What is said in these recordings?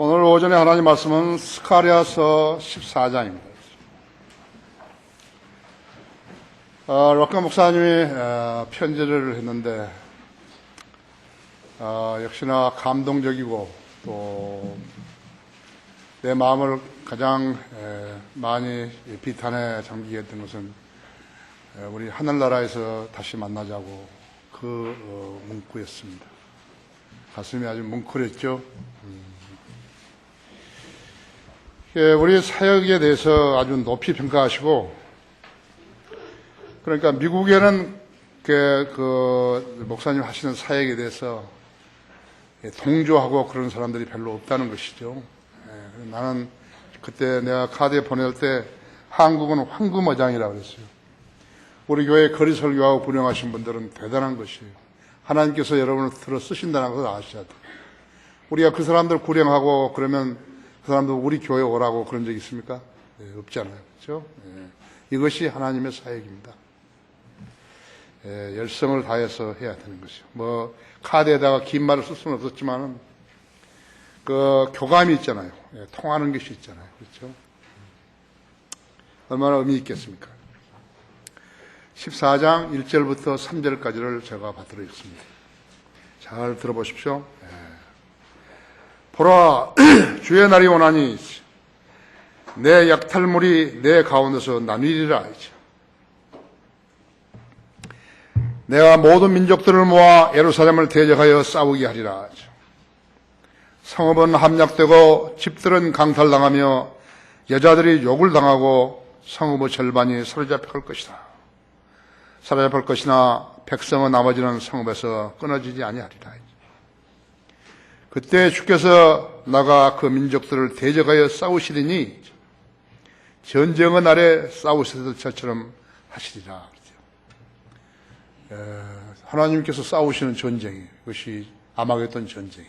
오늘 오전에 하나님 말씀은 스가랴서 14장입니다. 락카 목사님이 편지를 했는데 역시나 감동적이고 또 내 마음을 가장 많이 비탄에 잠기게 했던 것은 우리 하늘나라에서 다시 만나자고 그 문구였습니다. 가슴이 아주 뭉클했죠. 우리 사역에 대해서 아주 높이 평가하시고, 그러니까 미국에는 그 목사님 하시는 사역에 대해서 동조하고 그런 사람들이 별로 없다는 것이죠. 나는 그때 내가 카드에 보낼 때 한국은 황금어장이라고 그랬어요. 우리 교회 거리 설교하고 분양하신 분들은 대단한 것이에요. 하나님께서 여러분을 들어 쓰신다는 것을 아셔야 돼요. 우리가 그 사람들 구령하고 그러면 그 사람들 우리 교회 오라고 그런 적 있습니까? 네, 없잖아요. 그렇죠? 네. 이것이 하나님의 사역입니다. 열성을 다해서 해야 되는 것이요. 카드에다가 긴 말을 쓸 수는 없었지만은 그 교감이 있잖아요. 통하는 것이 있잖아요. 그렇죠? 얼마나 의미 있겠습니까? 14장 1절부터 3절까지를 제가 받들어 읽습니다. 잘 들어보십시오. 보라, 주의 날이 오나니 내 약탈물이 내 가운데서 나뉘리라. 내가 모든 민족들을 모아 예루살렘을 대적하여 싸우게 하리라. 성읍은 함락되고 집들은 강탈당하며 여자들이 욕을 당하고 성읍의 절반이 사로잡힐 것이다. 사로잡힐 것이나 백성의 나머지는 성읍에서 끊어지지 아니하리라. 그때 주께서 나가 그 민족들을 대적하여 싸우시리니 전쟁의 날에 싸우시던 것처럼 하시리라. 하나님께서 싸우시는 전쟁이, 그것이 아마겟돈 전쟁이.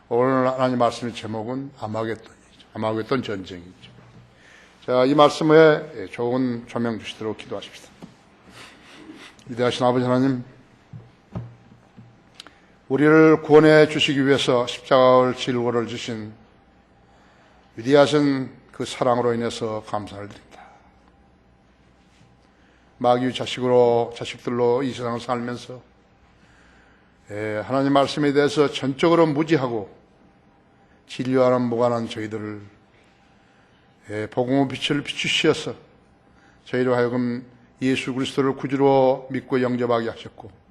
오늘 하나님 말씀의 제목은 아마겟돈이죠. 아마겟돈 전쟁이죠. 자, 이 말씀에 좋은 조명 주시도록 기도하십시다. 위대하신 아버지 하나님, 우리를 구원해 주시기 위해서 십자가를 질고를 주신 위대하신 그 사랑으로 인해서 감사를 드립니다. 마귀의 자식들로 이 세상을 살면서 하나님 말씀에 대해서 전적으로 무지하고 진리와는 무관한 저희들을 복음의 빛을 비추시어서 저희로 하여금 예수 그리스도를 구주로 믿고 영접하게 하셨고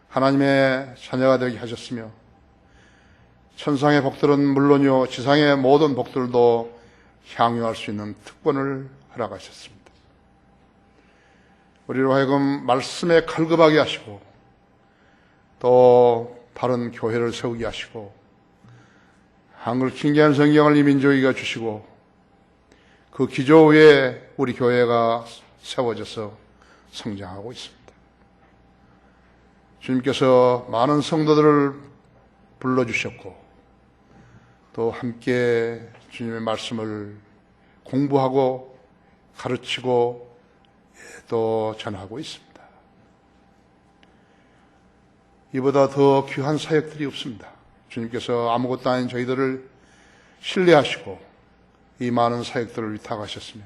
하나님의 자녀가 되게 하셨으며 천상의 복들은 물론이요 지상의 모든 복들도 향유할 수 있는 특권을 허락하셨습니다. 우리로 하여금 말씀에 갈급하게 하시고 또 바른 교회를 세우게 하시고 한글 킹제임 성경을 이민족이가 주시고 그 기조 위에 우리 교회가 세워져서 성장하고 있습니다. 주님께서 많은 성도들을 불러주셨고 또 함께 주님의 말씀을 공부하고 가르치고 또 전하고 있습니다. 이보다 더 귀한 사역들이 없습니다. 주님께서 아무것도 아닌 저희들을 신뢰하시고 이 많은 사역들을 위탁하셨으며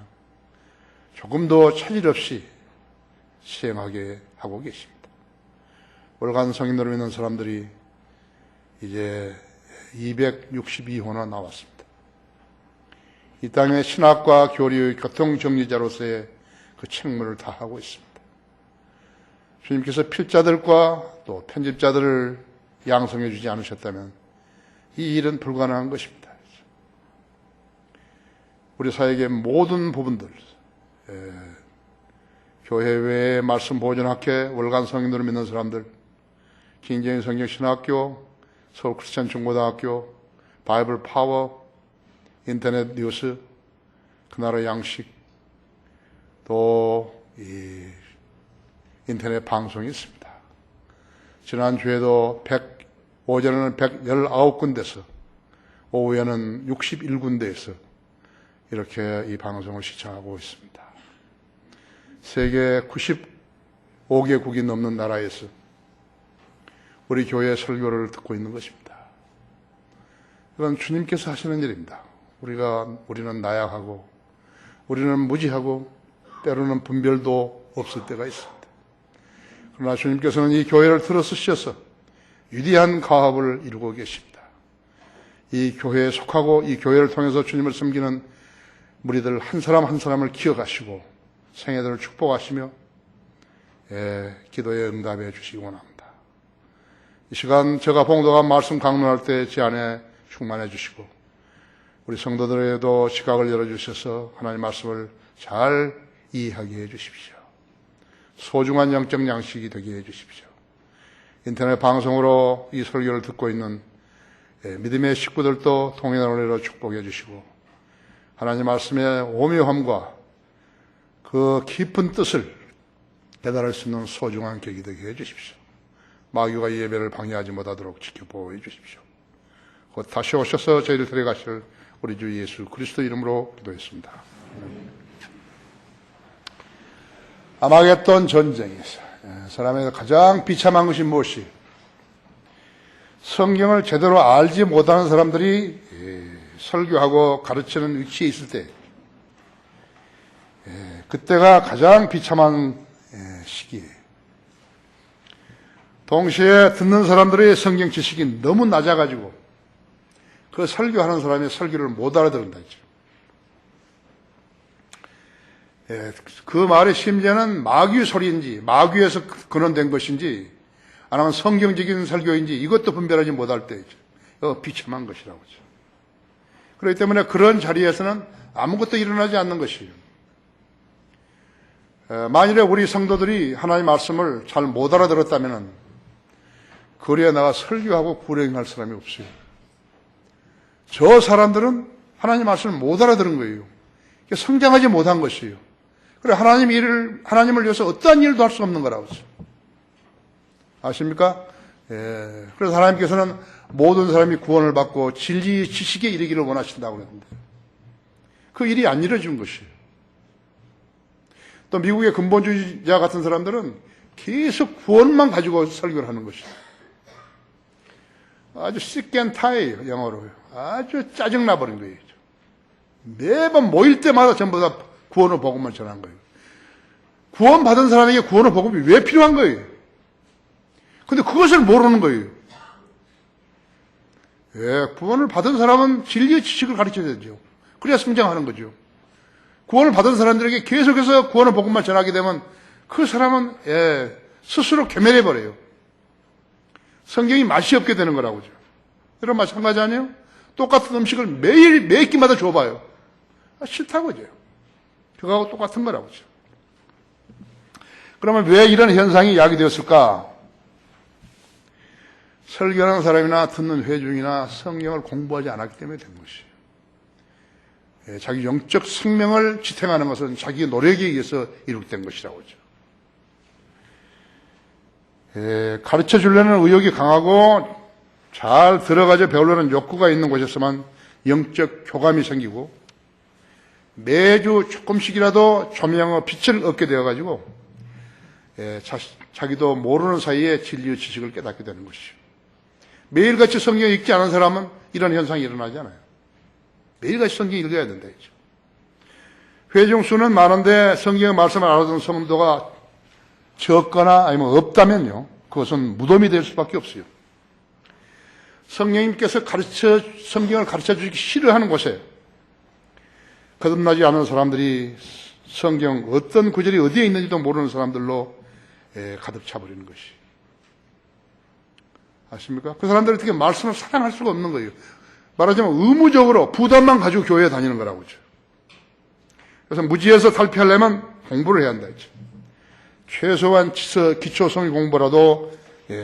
조금도 차질 없이 시행하게 하고 계십니다. 월간 성인으로 믿는 사람들이 이제 262호나 나왔습니다. 이 땅의 신학과 교리의 교통정리자로서의 그 책무를 다하고 있습니다. 주님께서 필자들과 또 편집자들을 양성해 주지 않으셨다면 이 일은 불가능한 것입니다. 우리 사역의 모든 부분들, 교회 외에 말씀 보존학회, 월간 성인으로 믿는 사람들, 킹제임 성경 신학교, 서울 크리스찬 중고등학교, 바이블 파워, 인터넷 뉴스, 그 나라 양식, 또 인터넷 방송이 있습니다. 지난주에도 오전에는 119군데서 오후에는 61군데에서 이렇게 이 방송을 시청하고 있습니다. 세계 95개국이 넘는 나라에서 우리 교회 설교를 듣고 있는 것입니다. 이건 주님께서 하시는 일입니다. 우리는 나약하고, 우리는 무지하고, 때로는 분별도 없을 때가 있습니다. 그러나 주님께서는 이 교회를 들어쓰셔서 위대한 가업을 이루고 계십니다. 이 교회에 속하고 이 교회를 통해서 주님을 섬기는 무리들 한 사람 한 사람을 기억하시고 생애들을 축복하시며 기도에 응답해 주시기 원합니다. 이 시간 제가 봉독한 말씀 강론할 때 제 안에 충만해 주시고 우리 성도들에게도 시각을 열어주셔서 하나님의 말씀을 잘 이해하게 해 주십시오. 소중한 영적 양식이 되게 해 주십시오. 인터넷 방송으로 이 설교를 듣고 있는 믿음의 식구들도 통행을 은혜로 축복해 주시고 하나님 말씀의 오묘함과 그 깊은 뜻을 깨달을 수 있는 소중한 계기 되게 해 주십시오. 마귀가 이 예배를 방해하지 못하도록 지켜보호 해 주십시오. 곧 다시 오셔서 저희를 데려가실 우리 주 예수 그리스도 이름으로 기도했습니다. 아마겟돈 전쟁에서 사람에게 가장 비참한 것이 무엇이? 성경을 제대로 알지 못하는 사람들이 설교하고 가르치는 위치에 있을 때 그때가 가장 비참한 시기예요. 동시에 듣는 사람들의 성경 지식이 너무 낮아가지고 그 설교하는 사람의 설교를 못 알아듣는다 했죠. 그 말의 심지어는 마귀 소리인지 마귀에서 근원된 것인지 아니면 성경적인 설교인지 이것도 분별하지 못할 때이죠. 이거 비참한 것이라고 하죠. 그렇기 때문에 그런 자리에서는 아무것도 일어나지 않는 것이에요. 만일에 우리 성도들이 하나님의 말씀을 잘 못 알아들었다면 거리에 나가 설교하고 구령할 사람이 없어요. 저 사람들은 하나님의 말씀을 못 알아들은 거예요. 성장하지 못한 것이에요. 그래 하나님을 위해서 어떠한 일도 할 수 없는 거라고 했어요. 아십니까? 그래서 하나님께서는 모든 사람이 구원을 받고 진리 지식에 이르기를 원하신다고 그랬는데 그 일이 안 이루어진 것이에요. 또 미국의 근본주의자 같은 사람들은 계속 구원만 가지고 설교를 하는 것이에요. 아주 sick and tired, 영어로요. 아주 짜증나버린 거예요. 매번 모일 때마다 전부 다 구원의 복음을 전한 거예요. 구원받은 사람에게 구원의 복음이 왜 필요한 거예요? 근데 그것을 모르는 거예요. 구원을 받은 사람은 진리의 지식을 가르쳐야 되죠. 그래야 성장하는 거죠. 구원을 받은 사람들에게 계속해서 구원의 복음만 전하게 되면 그 사람은 스스로 괴멸해버려요. 성경이 맛이 없게 되는 거라고죠. 여러분 마찬가지 아니에요? 똑같은 음식을 매일 매 끼마다 줘봐요. 싫다고죠. 그거하고 똑같은 거라고죠. 그러면 왜 이런 현상이 야기되었을까? 설교하는 사람이나 듣는 회중이나 성경을 공부하지 않았기 때문에 된 것이에요. 자기 영적 생명을 지탱하는 것은 자기 노력에 의해서 이룩된 것이라고 하죠. 가르쳐 주려는 의욕이 강하고 잘 들어가져 배우려는 욕구가 있는 곳에서만 영적 교감이 생기고 매주 조금씩이라도 조명의 빛을 얻게 되어가지고 자기도 모르는 사이에 진리의 지식을 깨닫게 되는 것이죠. 매일같이 성경 읽지 않은 사람은 이런 현상이 일어나지 않아요. 매일같이 성경 읽어야 된다 했죠. 회중 수는 많은데 성경의 말씀을 알아듣는 성도가 적거나 아니면 없다면요, 그것은 무덤이 될 수밖에 없어요. 성령님께서 성경을 가르쳐 주기 싫어하는 곳에 거듭나지 않은 사람들이 성경 어떤 구절이 어디에 있는지도 모르는 사람들로 가득 차버리는 것이. 아십니까? 그 사람들이 어떻게 말씀을 사랑할 수가 없는 거예요. 말하자면 의무적으로 부담만 가지고 교회에 다니는 거라고 하죠. 그래서 무지에서 탈피하려면 공부를 해야 한다 했죠. 최소한 기초 성경 공부라도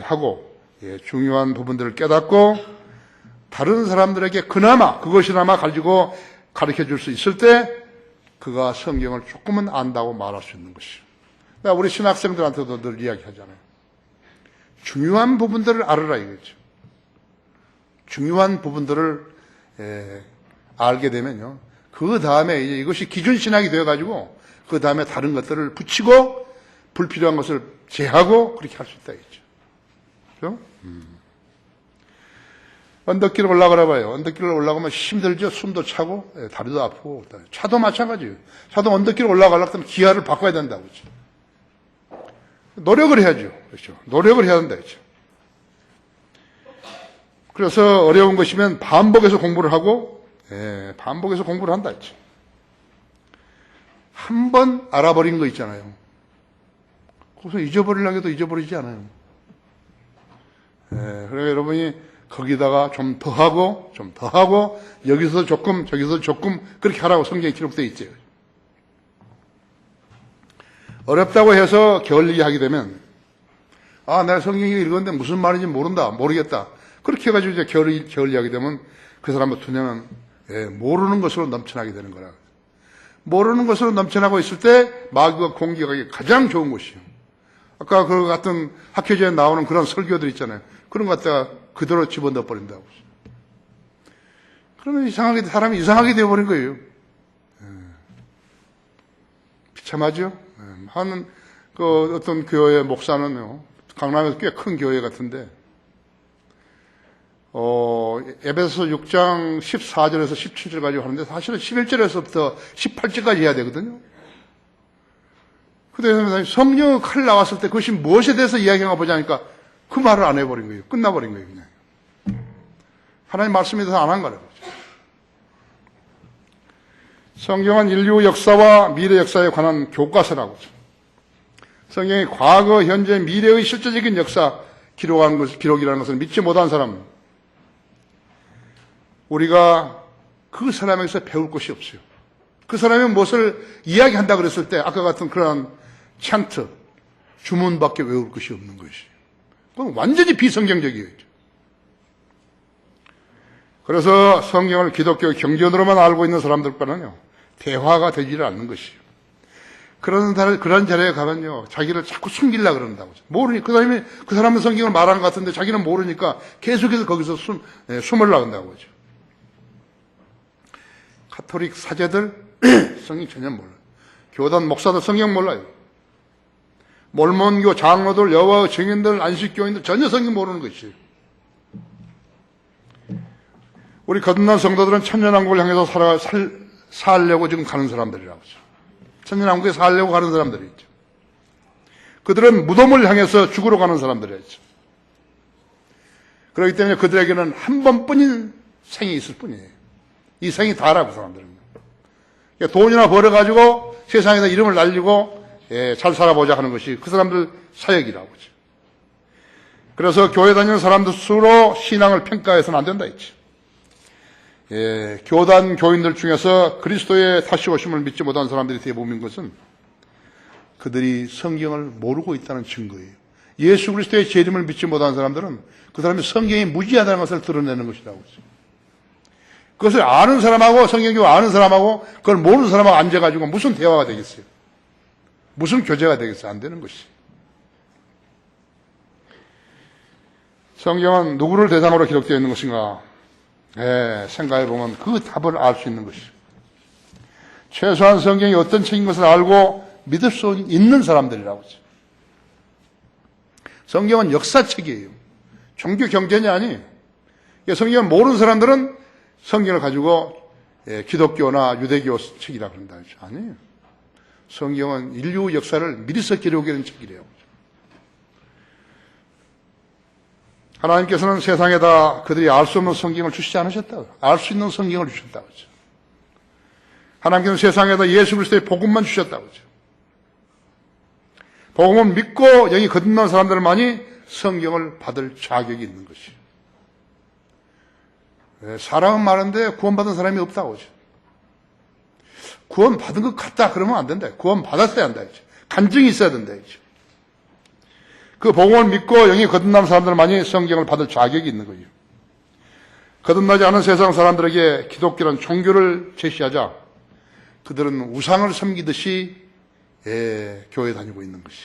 하고 중요한 부분들을 깨닫고 다른 사람들에게 그것이나마 가지고 가르쳐 줄 수 있을 때 그가 성경을 조금은 안다고 말할 수 있는 것이죠. 우리 신학생들한테도 늘 이야기하잖아요. 중요한 부분들을 알아라 이거죠. 중요한 부분들을 알게 되면요, 그 다음에 이제 이것이 기준 신학이 되어가지고 그 다음에 다른 것들을 붙이고 불필요한 것을 제하고 그렇게 할 수 있다 했죠. 그렇죠? 언덕길 올라가라 봐요. 언덕길 올라가면 힘들죠. 숨도 차고, 다리도 아프고. 차도 마찬가지예요. 차도 언덕길 올라가려면 기아를 바꿔야 된다고. 그렇죠? 노력을 해야죠. 그렇죠? 노력을 해야 된다. 그렇죠? 그래서 어려운 것이면 반복해서 공부를 하고, 반복해서 공부를 한다. 그렇죠? 한 번 알아버린 거 있잖아요. 그래서 잊어버리려고 해도 잊어버리지 않아요. 그러니까 여러분이 거기다가 좀 더 하고, 여기서 조금, 저기서 조금, 그렇게 하라고 성경에 기록되어 있죠. 어렵다고 해서 게을리게 하게 되면, 내가 성경을 읽었는데 무슨 말인지 모르겠다. 그렇게 해가지고 이제 게을리 하게 되면 그 사람부터는 모르는 것으로 넘쳐나게 되는 거라. 모르는 것으로 넘쳐나고 있을 때 마귀가 공격하기 가장 좋은 것이요. 아까 그 같은 학회제에 나오는 그런 설교들 있잖아요. 그런 것 갖다가 그대로 집어넣어 버린다고. 그러면 사람이 이상하게 되어버린 거예요. 비참하죠? 어떤 교회 목사는요, 강남에서 꽤 큰 교회 같은데, 에베소서 6장 14절에서 17절 가지고 하는데, 사실은 11절에서부터 18절까지 해야 되거든요. 그래서 성령의 칼 나왔을 때 그것이 무엇에 대해서 이야기하나 보자니까 그 말을 안 해버린 거예요. 끝나버린 거예요, 그냥. 하나님 말씀에 대해서 안 한 거라고. 성경은 인류 역사와 미래 역사에 관한 교과서라고. 성경이 과거, 현재, 미래의 실제적인 역사 기록이라는 것을 믿지 못한 사람, 우리가 그 사람에게서 배울 것이 없어요. 그 사람이 무엇을 이야기한다 그랬을 때 아까 같은 그런 찬트, 주문밖에 외울 것이 없는 것이에요. 그건 완전히 비성경적이에요. 그래서 성경을 기독교 경전으로만 알고 있는 사람들과는요, 대화가 되지를 않는 것이에요. 그런 자리에 가면요, 자기를 자꾸 숨기려고 그런다고. 그 사람은 성경을 말하는 것 같은데 자기는 모르니까 계속해서 거기서 숨을 나간다고 하죠. 가톨릭 사제들, 성경 전혀 몰라요. 교단 목사들 성경 몰라요. 몰몬교 장로들, 여호와의 증인들, 안식교인들 전혀 성경 모르는 것이에요. 우리 거듭난 성도들은 천년왕국을 향해서 살려고 지금 가는 사람들이라고 하죠. 천년왕국에 살려고 가는 사람들이 있죠. 그들은 무덤을 향해서 죽으러 가는 사람들이었죠. 그렇기 때문에 그들에게는 한 번뿐인 생이 있을 뿐이에요. 이 생이 다라고 사람들은. 돈이나 벌어가지고 세상에서 이름을 날리고 잘 살아보자 하는 것이 그 사람들 사역이라고 하죠. 그래서 교회 다니는 사람들 스스로 신앙을 평가해서는 안 된다 했죠. 교단 교인들 중에서 그리스도의 다시 오심을 믿지 못한 사람들이 대부분인 것은 그들이 성경을 모르고 있다는 증거예요. 예수 그리스도의 재림을 믿지 못한 사람들은 그 사람이 성경이 무지하다는 것을 드러내는 것이라고 했어요. 그것을 아는 사람하고 성경을 아는 사람하고 그걸 모르는 사람하고 앉아가지고 무슨 대화가 되겠어요? 무슨 교제가 되겠어요? 안 되는 것이. 성경은 누구를 대상으로 기록되어 있는 것인가? 생각해보면 그 답을 알 수 있는 것이죠. 최소한 성경이 어떤 책인 것을 알고 믿을 수 있는 사람들이라고 하죠. 성경은 역사책이에요. 종교 경전이 아니에요. 성경을 모르는 사람들은 성경을 가지고 기독교나 유대교 책이라고 그런다. 아니에요. 성경은 인류 역사를 미리서 기록하는 책이래요. 하나님께서는 세상에다 그들이 알 수 없는 성경을 주시지 않으셨다고. 알 수 있는 성경을 주셨다고 하죠. 하나님께서는 세상에다 예수 그리스도의 복음만 주셨다고 하죠. 복음을 믿고 영이 거듭난 사람들만이 성경을 받을 자격이 있는 것이에요. 사람은 많은데 구원받은 사람이 없다고 하죠. 구원받은 것 같다 그러면 안 된다. 구원받았어야 한다. 간증이 있어야 된다. 그 복음을 믿고 영이 거듭난 사람들만이 성경을 받을 자격이 있는 거예요. 거듭나지 않은 세상 사람들에게 기독교란 종교를 제시하자 그들은 우상을 섬기듯이 교회 다니고 있는 것이.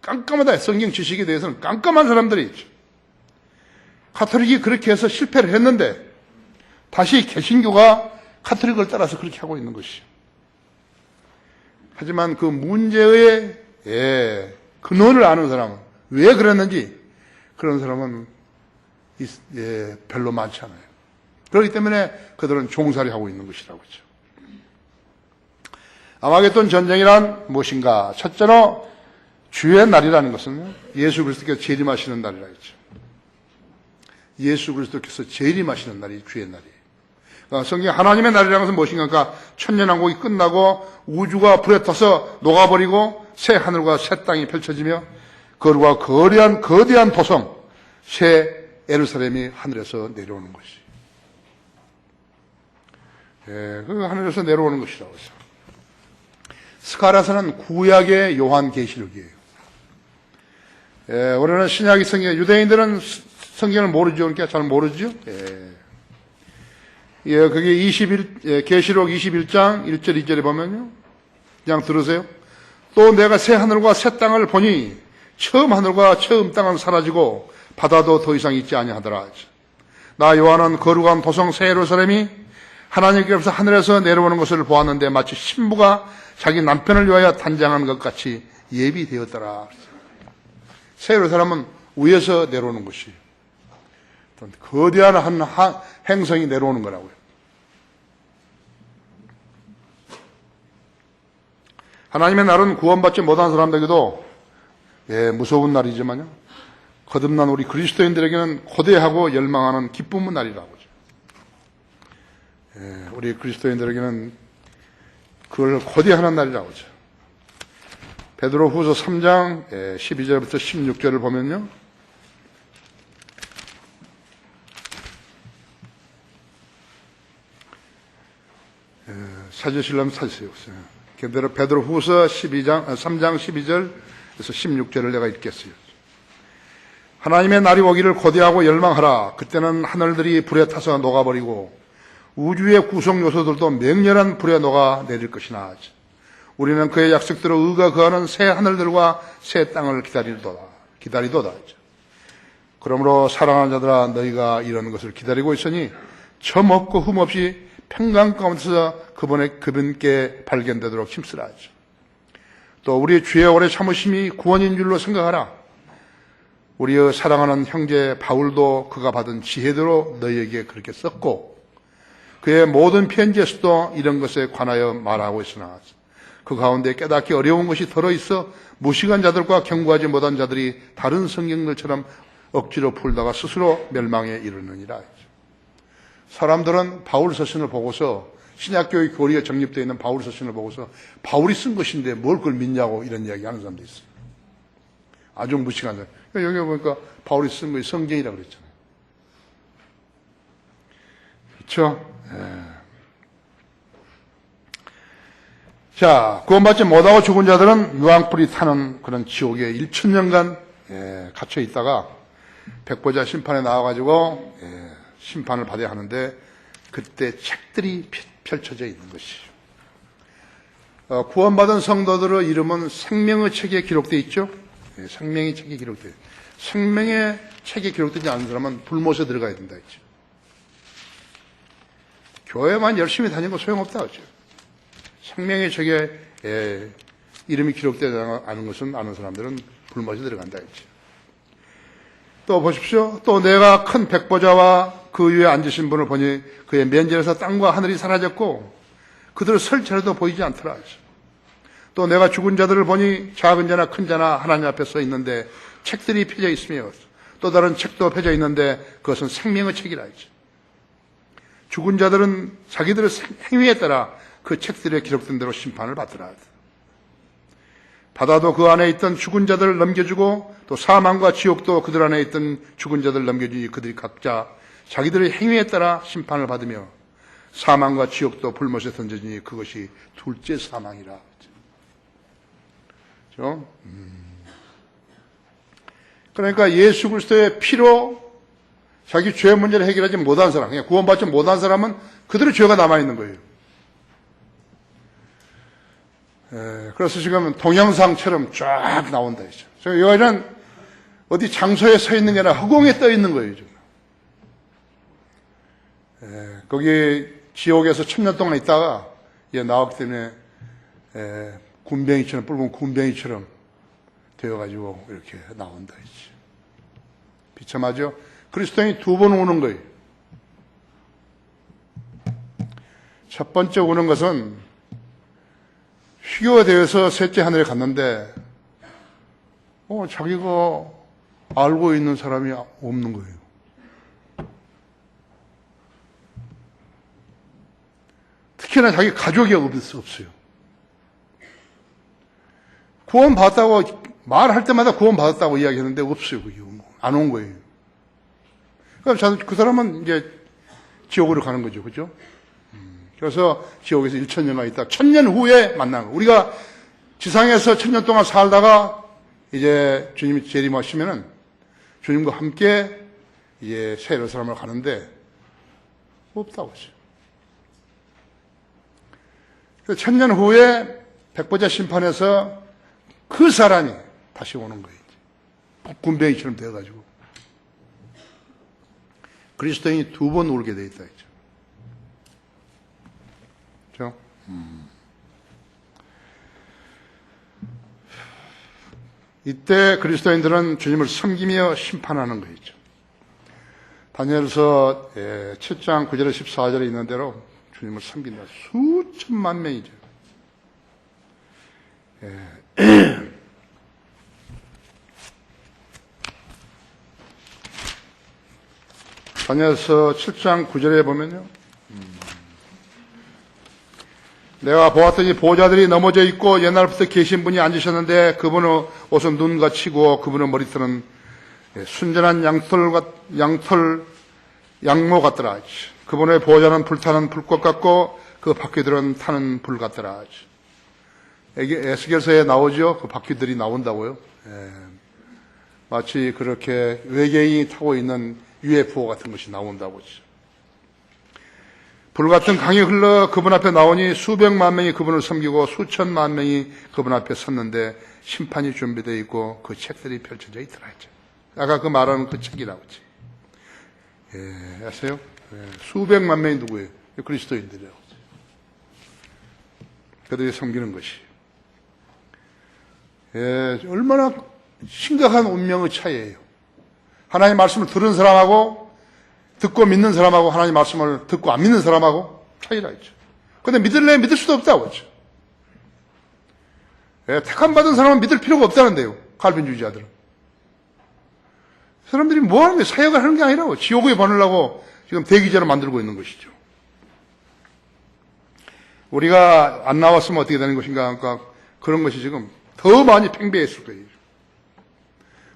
깜깜하다. 성경 지식에 대해서는 깜깜한 사람들이 있죠. 가톨릭이 그렇게 해서 실패를 했는데 다시 개신교가 가톨릭을 따라서 그렇게 하고 있는 것이죠. 하지만 그 문제의 근원을 아는 사람은 왜 그랬는지 그런 사람은 별로 많지 않아요. 그렇기 때문에 그들은 종살이 하고 있는 것이라고 하죠. 아마겟돈 전쟁이란 무엇인가? 첫째로 주의 날이라는 것은 예수 그리스도께서 재림하시는 날이라고 했죠. 예수 그리스도께서 재림하시는 날이 주의 날이에요. 그러니까 성경 하나님의 날이라는 것은 무엇인가? 그러니까 천년왕국이 끝나고 우주가 불에 타서 녹아버리고 새 하늘과 새 땅이 펼쳐지며 그들과 거대한 도성 새 예루살렘이 하늘에서 내려오는 것이. 그 하늘에서 내려오는 것이라고 해서. 스가랴서는 구약의 요한계시록이에요. 우리는 신약의 성경, 유대인들은 성경을 모르죠. 그러니까 잘 모르죠. 그게 계시록 21장 1절 2절에 보면요. 그냥 들으세요. 또 내가 새 하늘과 새 땅을 보니 처음 하늘과 처음 땅은 사라지고 바다도 더 이상 있지 아니하더라. 나 요한은 거룩한 도성 새 예루살렘이 하나님께서 하늘에서 내려오는 것을 보았는데 마치 신부가 자기 남편을 위하여 단장한 것 같이 예비되었더라. 새 예루살렘은 위에서 내려오는 것이에요. 거대한 한 행성이 내려오는 거라고요. 하나님의 날은 구원받지 못한 사람들에게도 무서운 날이지만요. 거듭난 우리 그리스도인들에게는 고대하고 열망하는 기쁨의 날이라고 하죠. 우리 그리스도인들에게는 그걸 고대하는 날이라고 하죠. 베드로후서 3장 12절부터 16절을 보면요. 찾으시려면 찾으세요. 베드로후서 3장 12절에서 16절을 내가 읽겠어요. 하나님의 날이 오기를 고대하고 열망하라. 그때는 하늘들이 불에 타서 녹아버리고 우주의 구성 요소들도 맹렬한 불에 녹아 내릴 것이나 우리는 그의 약속대로 의가 거하는 새 하늘들과 새 땅을 기다리도다. 그러므로 사랑하는 자들아 너희가 이런 것을 기다리고 있으니 점 없고 흠 없이 평강 가운데서 그분께 발견되도록 힘쓰라. 또 우리 주의 오래 참으심이 구원인 줄로 생각하라. 우리의 사랑하는 형제 바울도 그가 받은 지혜대로 너희에게 그렇게 썼고 그의 모든 편지에서도 이런 것에 관하여 말하고 있으나 그 가운데 깨닫기 어려운 것이 들어있어 무식한 자들과 경고하지 못한 자들이 다른 성경들처럼 억지로 풀다가 스스로 멸망에 이르느니라. 사람들은 바울 서신을 보고서 신약교의 교리가 정립되어 있는 바울 서신을 보고서 바울이 쓴 것인데 뭘 그걸 믿냐고 이런 이야기 하는 사람도 있어요. 아주 무식한 사람. 여기 보니까 바울이 쓴 것이 성경이라고 그랬잖아요. 그렇죠? 자, 구원받지 못하고 죽은 자들은 유황불이 타는 그런 지옥에 1000년간 갇혀 있다가 백보자 심판에 나와가지고 심판을 받아야 하는데 그때 책들이 펼쳐져 있는 것이죠. 구원받은 성도들의 이름은 생명의 책에 기록되어 있죠. 생명의 책에 기록되어 있죠. 생명의 책에 기록되지 않은 사람은 불못에 들어가야 된다 했죠. 교회만 열심히 다니고 소용없다 했죠. 생명의 책에 이름이 기록되지 않은 것은 아는 사람들은 불못에 들어간다 했죠. 또 보십시오. 또 내가 큰 백보자와 그 위에 앉으신 분을 보니 그의 면전에서 땅과 하늘이 사라졌고 그들을 설 자리도 보이지 않더라. 또 내가 죽은 자들을 보니 작은 자나 큰 자나 하나님 앞에 서 있는데 책들이 펴져 있으며 또 다른 책도 펴져 있는데 그것은 생명의 책이라 했죠. 죽은 자들은 자기들의 행위에 따라 그 책들에 기록된 대로 심판을 받더라. 바다도 그 안에 있던 죽은 자들을 넘겨주고 또 사망과 지옥도 그들 안에 있던 죽은 자들을 넘겨주니 그들이 각자 자기들의 행위에 따라 심판을 받으며 사망과 지옥도 불못에 던져지니 그것이 둘째 사망이라. 그렇죠? 그러니까 예수 그리스도의 피로 자기 죄 문제를 해결하지 못한 사람, 그냥 구원받지 못한 사람은 그들의 죄가 남아있는 거예요. 그래서 지금 동영상처럼 쫙 나온다 했죠. 여기는 어디 장소에 서 있는 게 아니라 허공에 떠 있는 거예요, 지금. 거기 지옥에서 1000년 동안 있다가 나왔기 때문에 군뱅이처럼, 붉은 군뱅이처럼 되어가지고 이렇게 나온다 했죠. 비참하죠? 그리스도인이 두 번 오는 거예요. 첫 번째 오는 것은 휴교가 되어서 셋째 하늘에 갔는데 자기가 알고 있는 사람이 없는 거예요. 특히나 자기 가족이 없어요. 구원받았다고 말할 때마다 구원받았다고 이야기하는데 없어요. 안 온 거예요. 그럼 그 사람은 이제 지옥으로 가는 거죠. 그죠? 그래서 지옥에서 1000년간 있다 1000년 후에 만나는 거예요. 우리가 지상에서 1000년 동안 살다가 이제 주님이 재림하시면은 주님과 함께 이제 새 예루살렘을 가는데 없다고 했어요. 그래서 1000년 후에 백보자 심판에서 그 사람이 다시 오는 거예요. 군뱅이처럼 되어가지고. 그리스도인이 두 번 울게 돼 있다 했죠. 그렇죠? 이때 그리스도인들은 주님을 섬기며 심판하는 거죠. 다니엘서 7장 9절에 14절에 있는 대로 주님을 섬긴다. 수천만 명이죠. 다니엘서 7장 9절에 보면요. 내가 보았더니 보호자들이 넘어져 있고 옛날부터 계신 분이 앉으셨는데 그분의 옷은 눈과 치고 그분의 머리털은 순전한 양모 같더라. 그분의 보호자는 불타는 불꽃 같고 그 바퀴들은 타는 불 같더라. 에스겔서에 나오죠. 그 바퀴들이 나온다고요. 마치 그렇게 외계인이 타고 있는 UFO 같은 것이 나온다고 하죠. 불같은 강이 흘러 그분 앞에 나오니 수백만 명이 그분을 섬기고 수천만 명이 그분 앞에 섰는데 심판이 준비되어 있고 그 책들이 펼쳐져 있더라 했죠. 아까 그 말하는 그 책이라고 했죠. 아세요? 수백만 명이 누구예요? 그리스도인들이라고 했죠. 그들이 섬기는 것이. 얼마나 심각한 운명의 차이예요. 하나님의 말씀을 들은 사람하고 듣고 믿는 사람하고 하나님 말씀을 듣고 안 믿는 사람하고 차이가 있죠. 그런데 믿을래 믿을 수도 없다고 했죠. 택함 받은 사람은 믿을 필요가 없다는데요. 칼빈주의자들은. 사람들이 뭐 하는 거예요? 사역을 하는 게 아니라고. 지옥에 보내려고 지금 대기자를 만들고 있는 것이죠. 우리가 안 나왔으면 어떻게 되는 것인가. 그러니까 그런 것이 지금 더 많이 팽배했을 거예요.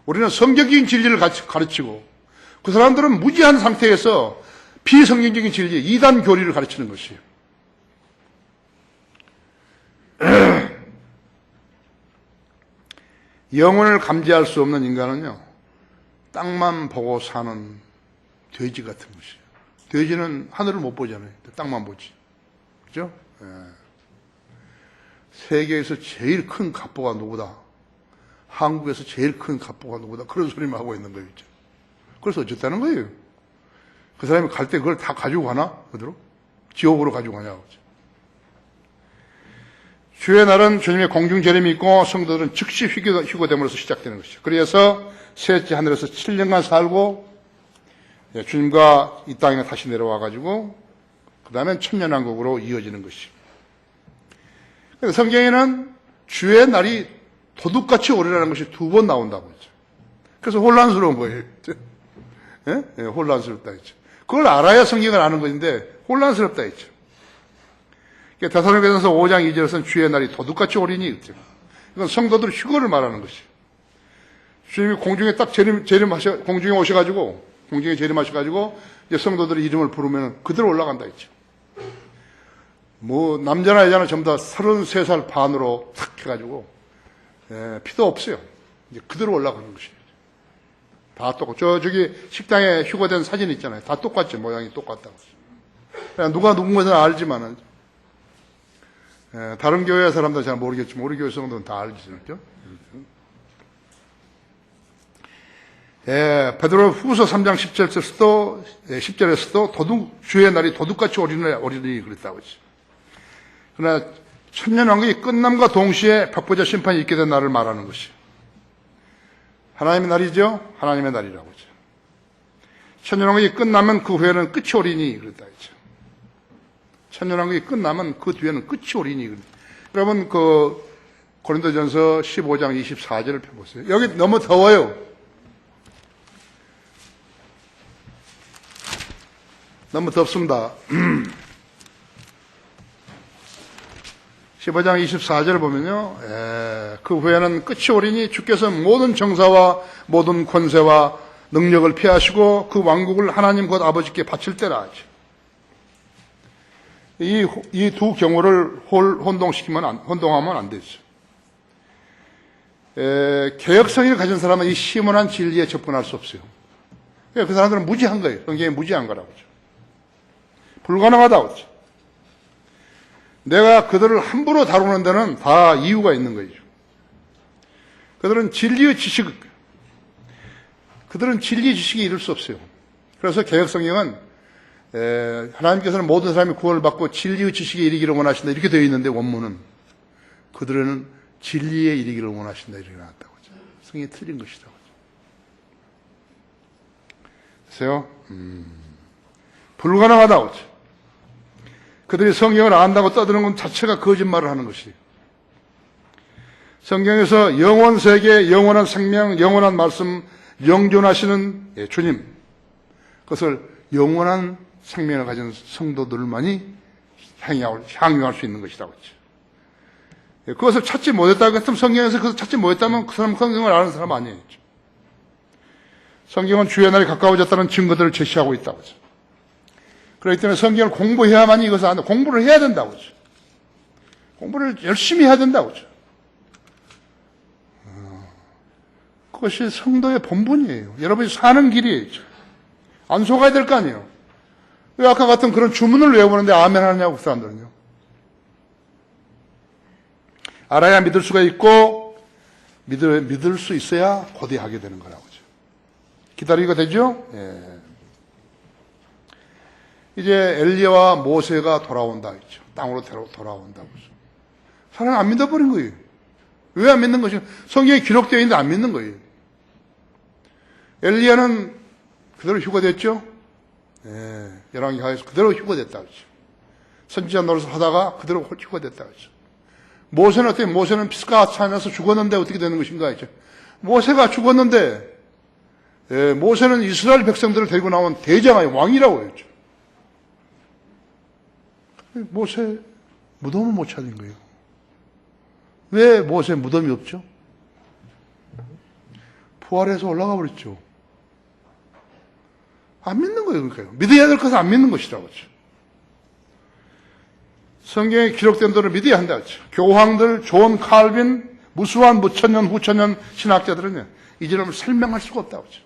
우리는 성경적인 진리를 가르치고 그 사람들은 무지한 상태에서 비성경적인 진리, 이단 교리를 가르치는 것이에요. 영혼을 감지할 수 없는 인간은요, 땅만 보고 사는 돼지 같은 것이에요. 돼지는 하늘을 못 보잖아요. 땅만 보지. 그죠? 세계에서 제일 큰 갑보가 누구다? 한국에서 제일 큰 갑보가 누구다? 그런 소리만 하고 있는 거예요. 그래서 어쨌다는 거예요. 그 사람이 갈 때 그걸 다 가지고 가나? 그대로? 지옥으로 가지고 가냐고. 주의 날은 주님의 공중 재림이 있고 성도들은 즉시 휴거됨으로써 시작되는 것이죠. 그래서 셋째 하늘에서 7년간 살고 주님과 이 땅에 다시 내려와가지고 그 다음엔 천년왕국으로 이어지는 것이죠. 성경에는 주의 날이 도둑같이 오리라는 것이 두 번 나온다고 했죠. 그래서 혼란스러운 거예요. 혼란스럽다 했죠. 그걸 알아야 성경을 아는 것인데 혼란스럽다 했죠. 데살로니가전서 5장 2절에서는 주의 날이 도둑같이 오리니 했죠. 이건 성도들 휴거를 말하는 것이에요. 주님이 공중에 딱 공중에 오셔가지고 공중에 재림하셔가지고 이제 성도들의 이름을 부르면 그대로 올라간다 했죠. 뭐 남자나 여자나 전부 다 33살 반으로 탁 해가지고 피도 없어요. 이제 그대로 올라가는 것이에요. 다 똑같고 저기 식당에 휴거된 사진 있잖아요. 다 똑같죠. 모양이 똑같다고. 누가 누군가는 알지만은 다른 교회 사람들은 잘 모르겠지만 우리 교회 성도는 다 알죠. 베드로 후서 3장 10절에서도 주의 날이 도둑같이 오리니 그랬다고 했죠. 그러나 천년왕국이 끝남과 동시에 백보자 심판이 있게 된 날을 말하는 것이에요. 하나님의 날이죠. 하나님의 날이라고 하죠. 천년왕국이 끝나면 그 후에는 끝이 오리니 그랬다 했죠. 천년왕국이 끝나면 그 뒤에는 끝이 오리니. 여러분 그 고린도전서 15장 24절을 펴보세요. 여기 너무 더워요. 너무 덥습니다. 15장 24절을 보면요. 그 후에는 끝이 오리니 주께서 모든 정사와 모든 권세와 능력을 피하시고 그 왕국을 하나님 곧 아버지께 바칠 때라 하죠. 이 두 경우를 혼동하면 안 되죠. 개혁성을 가진 사람은 이 시원한 진리에 접근할 수 없어요. 그 사람들은 무지한 거예요. 성경에 무지한 거라고 하죠. 불가능하다고 하죠. 내가 그들을 함부로 다루는 데는 다 이유가 있는 거죠. 그들은 진리의 지식이 이룰 수 없어요. 그래서 개혁성경은 하나님께서는 모든 사람이 구원을 받고 진리의 지식에 이르기를 원하신다 이렇게 되어 있는데 원문은 그들은 진리에 이르기를 원하신다 이렇게 나왔다고 하죠. 성경이 틀린 것이라고 하죠. 그래서요 불가능하다고 하죠. 그들이 성경을 안다고 떠드는 것 자체가 거짓말을 하는 것이에요. 성경에서 영원 세계, 영원한 생명, 영원한 말씀, 영존하시는 주님, 그것을 영원한 생명을 가진 성도들만이 향유할 수 있는 것이라고 했죠. 그것을 찾지 못했다고 했으면 성경에서 그것을 찾지 못했다면 그 사람은 성경을 아는 사람 아니에요. 성경은 주의 날이 가까워졌다는 증거들을 제시하고 있다고 하죠. 그렇기 때문에 성경을 공부해야만이 이것을 안다. 공부를 해야 된다고 하죠. 공부를 열심히 해야 된다고 하죠. 그것이 성도의 본분이에요. 여러분이 사는 길이에요. 안 속아야 될 거 아니에요. 왜 아까 같은 그런 주문을 외워보는데 아멘 하느냐고 그 사람들은요. 알아야 믿을 수가 있고 믿을 수 있어야 고대하게 되는 거라고 하죠. 기다리게 되죠? 예. 이제 엘리야와 모세가 돌아온다 했죠. 땅으로 돌아온다고 했죠. 사람은 안 믿어버린 거예요. 왜 안 믿는 것이요? 성경에 기록되어 있는데 안 믿는 거예요. 엘리야는 그대로 휴거됐죠. 예, 열왕기하에서 그대로 휴거됐다 그랬죠. 선지자 노릇을 하다가 그대로 휴거됐다 그랬죠. 모세는 어떻게? 모세는 피스가 산에서 죽었는데 어떻게 되는 것인가 했죠. 모세가 죽었는데 모세는 이스라엘 백성들을 데리고 나온 대장의 왕이라고 했죠. 모세 무덤을 못 찾은 거예요. 왜 모세 무덤이 없죠? 부활해서 올라가 버렸죠. 안 믿는 거예요. 그러니까요. 믿어야 될 것은 안 믿는 것이라고 하죠. 성경에 기록된 대로 믿어야 한다 하죠. 교황들, 존 칼빈, 무수한 무천년, 후천년 신학자들은요, 이 점을 설명할 수가 없다고 하죠.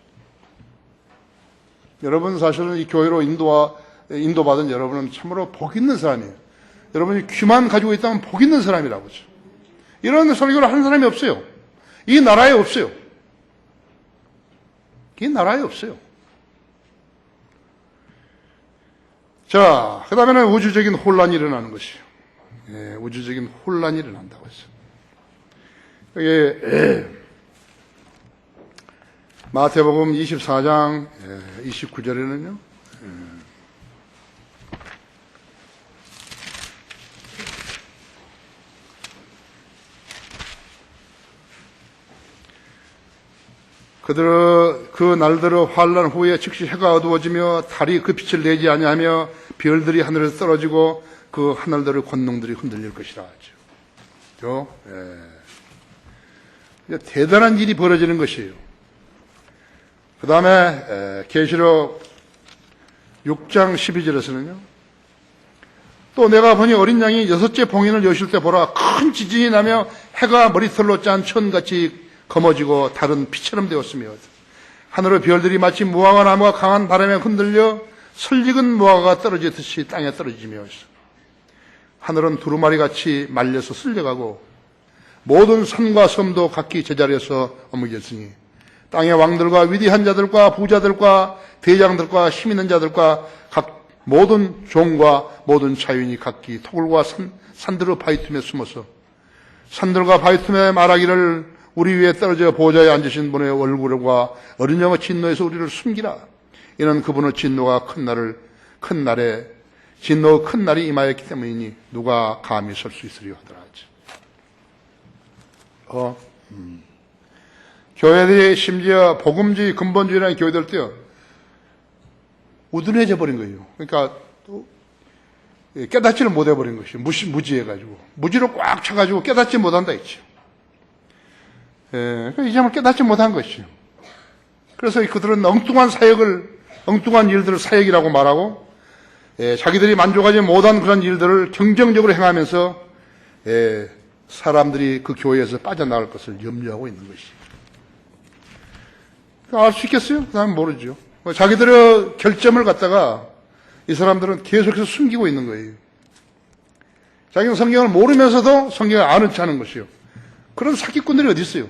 여러분 사실은 이 교회로 인도받은 여러분은 참으로 복 있는 사람이에요. 여러분이 귀만 가지고 있다면 복 있는 사람이라고 하죠. 이런 설교를 하는 사람이 없어요. 이 나라에 없어요. 이 나라에 없어요. 자, 그 다음에는 우주적인 혼란이 일어나는 것이에요. 예, 우주적인 혼란이 일어난다고 했어요. 이게 마태복음 24장 29절에는요. 그 날들의 환란 후에 즉시 해가 어두워지며 달이 그 빛을 내지 아니하며 별들이 하늘에서 떨어지고 그 하늘들의 권능들이 흔들릴 것이라 하죠. 대단한 일이 벌어지는 것이에요. 그 다음에 계시록 6장 12절에서는요. 또 내가 보니 어린 양이 6째 봉인을 여실 때 보라 큰 지진이 나며 해가 머리털로 짠 천같이 검어지고 달은 피처럼 되었으며 하늘의 별들이 마치 무화과 나무가 강한 바람에 흔들려 설익은 무화과가 떨어지듯이 땅에 떨어지며 하늘은 두루마리같이 말려서 쓸려가고 모든 산과 섬도 각기 제자리에서 옮겨졌으니 땅의 왕들과 위대한 자들과 부자들과 대장들과 힘 있는 자들과 각 모든 종과 모든 자유인이 각기 토굴과 산들의 바위 틈에 숨어서 산들과 바위 틈에 말하기를 우리 위에 떨어져 보좌에 앉으신 분의 얼굴과 어린 양의 진노에서 우리를 숨기라. 이는 그분의 진노가 큰 날이 임하였기 때문이니 누가 감히 설 수 있으리요 하더라. 교회들이 심지어 복음주의, 근본주의라는 교회들도요, 우둔해져 버린 거예요. 그러니까 깨닫지를 못해 버린 것이요. 무지해가지고. 무지로 꽉 차가지고 깨닫지 못한다 했죠. 이 점을 깨닫지 못한 것이요. 그래서 그들은 엉뚱한 일들을 사역이라고 말하고, 자기들이 만족하지 못한 그런 일들을 경쟁적으로 행하면서, 사람들이 그 교회에서 빠져나갈 것을 염려하고 있는 것이죠. 알 수 있겠어요? 난 모르죠. 자기들의 결점을 갖다가 이 사람들은 계속해서 숨기고 있는 거예요. 자기는 성경을 모르면서도 성경을 아는 체 하는 것이요. 그런 사기꾼들이 어디 있어요?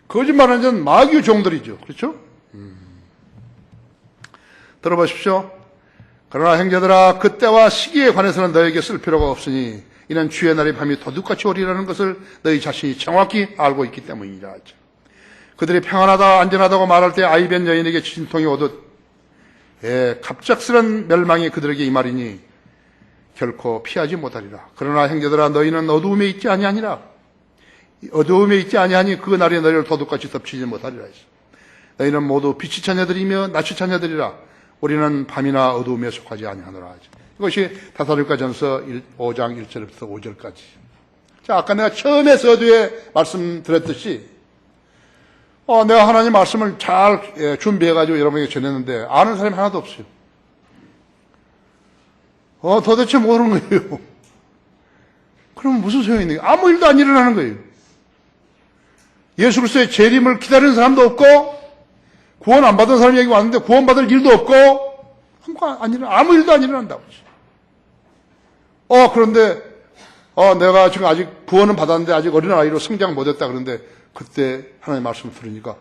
거짓말하는 자는 마귀의 종들이죠. 그렇죠? 들어보십시오. 그러나 형제들아, 그때와 시기에 관해서는 너에게 쓸 필요가 없으니 이는 주의 날이 밤이 도둑같이 오리라는 것을 너희 자신이 정확히 알고 있기 때문이라. 그들이 평안하다 안전하다고 말할 때 아이벤 여인에게 진통이 오듯 갑작스런 멸망이 그들에게 임하리니 결코 피하지 못하리라. 그러나 형제들아, 너희는 어두움에 있지 아니하니라. 어두움에 있지 아니하니 그 날이 너희를 도둑같이 덮치지 못하리라. 너희는 모두 빛의 자녀들이며 낮의 자녀들이라. 우리는 밤이나 어두움에 속하지 아니하노라. 이것이 데살로니가전서 5장 1절부터 5절까지. 자, 아까 내가 처음에 서두에 말씀드렸듯이 내가 하나님 말씀을 잘 준비해가지고 여러분에게 전했는데 아는 사람이 하나도 없어요. 도대체 모르는 거예요. 그럼 무슨 소용이 있는 거예요? 아무 일도 안 일어나는 거예요. 예수 그리스도의 재림을 기다리는 사람도 없고 구원 안 받은 사람이 여기 왔는데 구원 받을 일도 없고 아무 일도 안 일어난다고. 그런데 내가 지금 아직 구원은 받았는데 아직 어린아이로 성장 못했다 그러는데 그때 하나님 말씀을 들으니까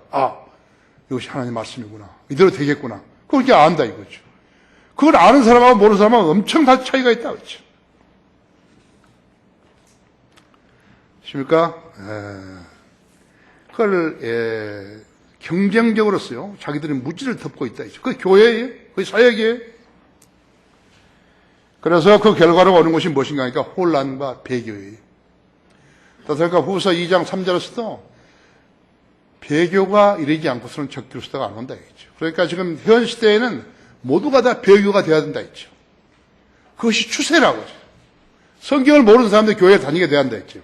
이것이 하나님 말씀이구나. 이대로 되겠구나. 그렇게 안다 이거죠. 그걸 아는 사람하고 모르는 사람하고 엄청 다 차이가 있다 그렇죠. 십니까? 그걸 경쟁적으로서요. 자기들이 무지를 덮고 있다 이죠. 그 교회예요. 그 사역이에요. 그래서 그 결과로 오는 것이 무엇인가 하니까 혼란과 배교예요. 그러니까 후서 2장 3절에서도 배교가 이르지 않고서는 적그리스도가 안 온다 했죠. 그러니까 지금 현 시대에는 모두가 다 배교가 돼야 된다 했죠. 그것이 추세라고 하죠. 성경을 모르는 사람들이 교회에 다니게 돼야 한다 했죠.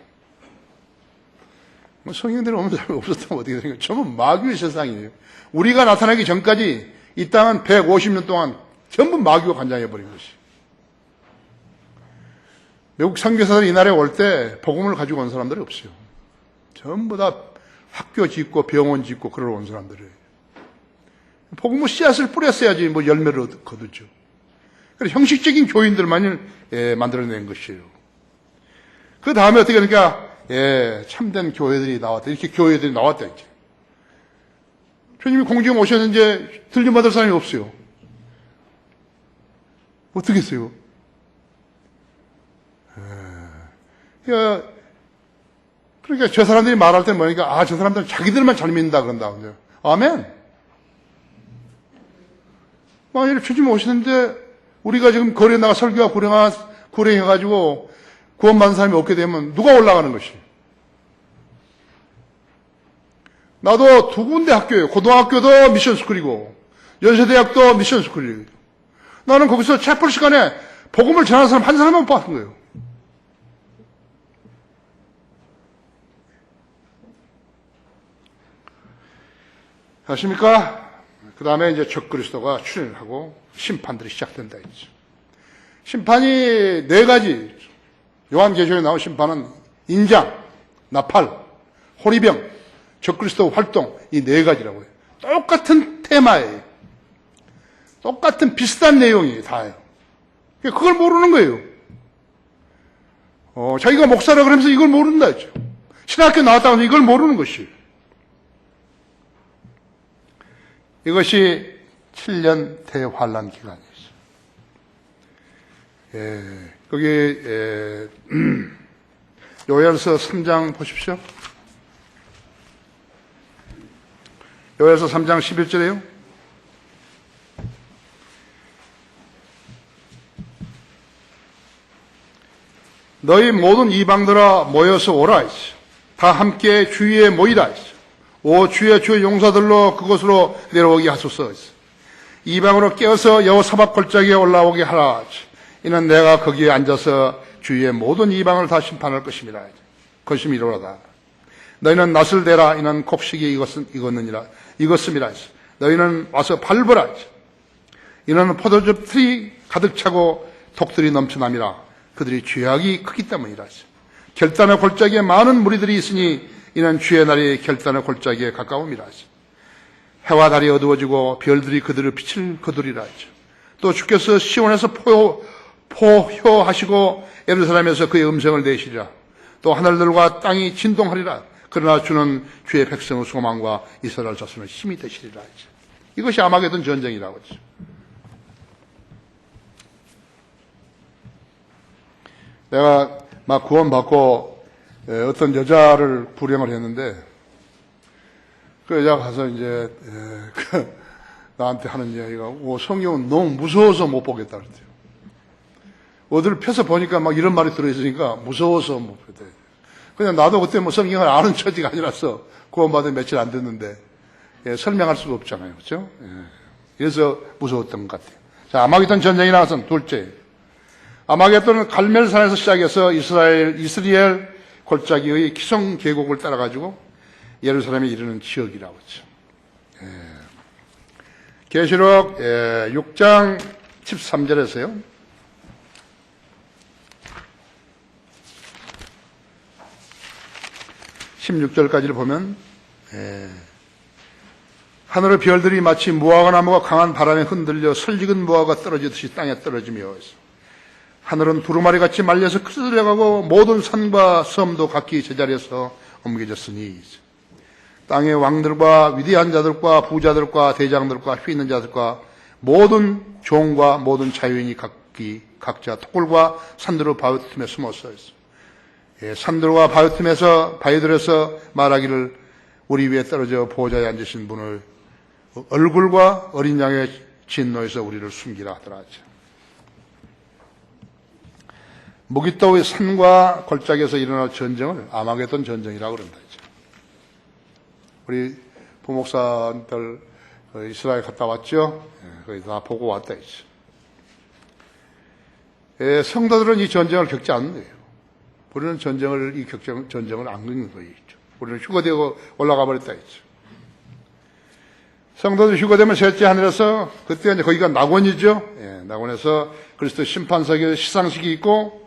성경대로 오는 사람이 없었다면 어떻게 되는 거예요? 전부 마귀의 세상이에요. 우리가 나타나기 전까지 이 땅은 150년 동안 전부 마귀가 관장해버린 것이. 외국 선교사들이 이날에 올 때 복음을 가지고 온 사람들이 없어요. 전부 다 학교 짓고 병원 짓고 그러러 온 사람들이에요. 복음의 씨앗을 뿌렸어야지 열매를 거두죠. 그래서 형식적인 교인들만을 만들어낸 것이에요. 그 다음에 어떻게 하니까 참된 교회들이 나왔다. 이렇게 교회들이 나왔다 이제. 주님이 공중에 오셨는데 이제 들림받을 사람이 없어요. 어떻게 했어요? 그러니까 저 사람들이 말할 때 뭐니까 저 사람들은 자기들만 잘 믿는다 그런다. 아멘. 만약에 주님 오시는데 우리가 지금 거리에 나가 설교와 구령해가지고 구원받은 사람이 없게 되면 누가 올라가는 것이? 나도 두 군데 학교예요. 고등학교도 미션스쿨이고 연세대학도 미션스쿨이에요. 나는 거기서 채플 시간에 복음을 전하는 사람 한 사람만 봤던 거예요. 아십니까? 그 다음에 이제 적그리스도가 출현을 하고 심판들이 시작된다 했죠. 심판이 네 가지. 요한계시록에 나온 심판은 인장, 나팔, 호리병, 적그리스도 활동 이 네 가지라고 해요. 똑같은 테마예요. 똑같은 비슷한 내용이 다예요. 그걸 모르는 거예요. 자기가 목사라 그러면서 이걸 모른다 했죠. 신학교 나왔다고 해서 이걸 모르는 것이에요. 이것이 7년 대환란 기간이었어요. 거기 요엘서 3장 보십시오. 요엘서 3장 11절에요. 너희 모든 이방들아 모여서 오라 했어. 다 함께 주위에 모이라 했어. 오 주의 용사들로 그곳으로 내려오게 하소서 했어. 이방으로 깨어서 여호사밧 골짜기에 올라오게 하라. 이는 내가 거기에 앉아서 주위의 모든 이방을 다 심판할 것임이라. 것임이로다. 너희는 낫을 대라. 이는 곡식이 익었음이라. 너희는 와서 밟으라. 이는 포도즙 틀이 가득 차고 독들이 넘쳐남이라. 그들이 죄악이 크기 때문이라. 결단의 골짜기에 많은 무리들이 있으니 이는 주의 날이 결단의 골짜기에 가까움이라. 해와 달이 어두워지고 별들이 그들을 빛을 거두리라. 또 주께서 시온에서 포효하시고 예루살렘에서 그의 음성을 내시리라. 또 하늘들과 땅이 진동하리라. 그러나 주는 주의 백성의 소망과 이스라엘 자손의 힘이 되시리라. 이것이 아마게돈 전쟁이라고 했죠. 내가 막 구원받고 어떤 여자를 불행을 했는데 그 여자가 가서 이제 나한테 하는 이야기가 성경은 너무 무서워서 못 보겠다 그랬대요. 어디를 펴서 보니까 막 이런 말이 들어있으니까 무서워서 못 보겠다. 그냥 나도 그때 뭐 성경을 아는 처지가 아니라서 구원받은 며칠 안 됐는데 설명할 수가 없잖아요. 그렇죠? 그래서 무서웠던 것 같아요. 자, 아마겟돈 전쟁이 나와서 둘째. 아마겟돈은 갈멜산에서 시작해서 이스라엘 골짜기의 키송 계곡을 따라가지고 예루살렘에 이르는 지역이라고 했죠. 계시록 6장 13절에서요. 16절까지를 보면 하늘의 별들이 마치 무화과 나무가 강한 바람에 흔들려 설익은 무화과가 떨어지듯이 땅에 떨어지며 하늘은 두루마리 같이 말려서 크들려가고 모든 산과 섬도 각기 제자리에서 옮겨졌으니 땅의 왕들과 위대한 자들과 부자들과 대장들과 휘 있는 자들과 모든 종과 모든 자유인이 각자 톡굴과 산들의 바위 틈에 숨어서 산들과 바위 틈에서 바위들에서 말하기를 우리 위에 떨어져 보좌에 앉으신 분을 얼굴과 어린 양의 진노에서 우리를 숨기라 하더라. 무기또의 산과 골짜기에서 일어날 전쟁을 아마겟돈 전쟁이라고 그런다. 우리 부목사들 이스라엘 갔다 왔죠? 거기 다 보고 왔다. 성도들은 이 전쟁을 겪지 않는 거예요. 우리는 전쟁을 안 겪는 거예요. 우리는 휴거되고 올라가 버렸다 했죠. 성도들 휴거되면 셋째 하늘에서 그때 이제 거기가 낙원이죠. 낙원에서 그리스도 심판석에 시상식이 있고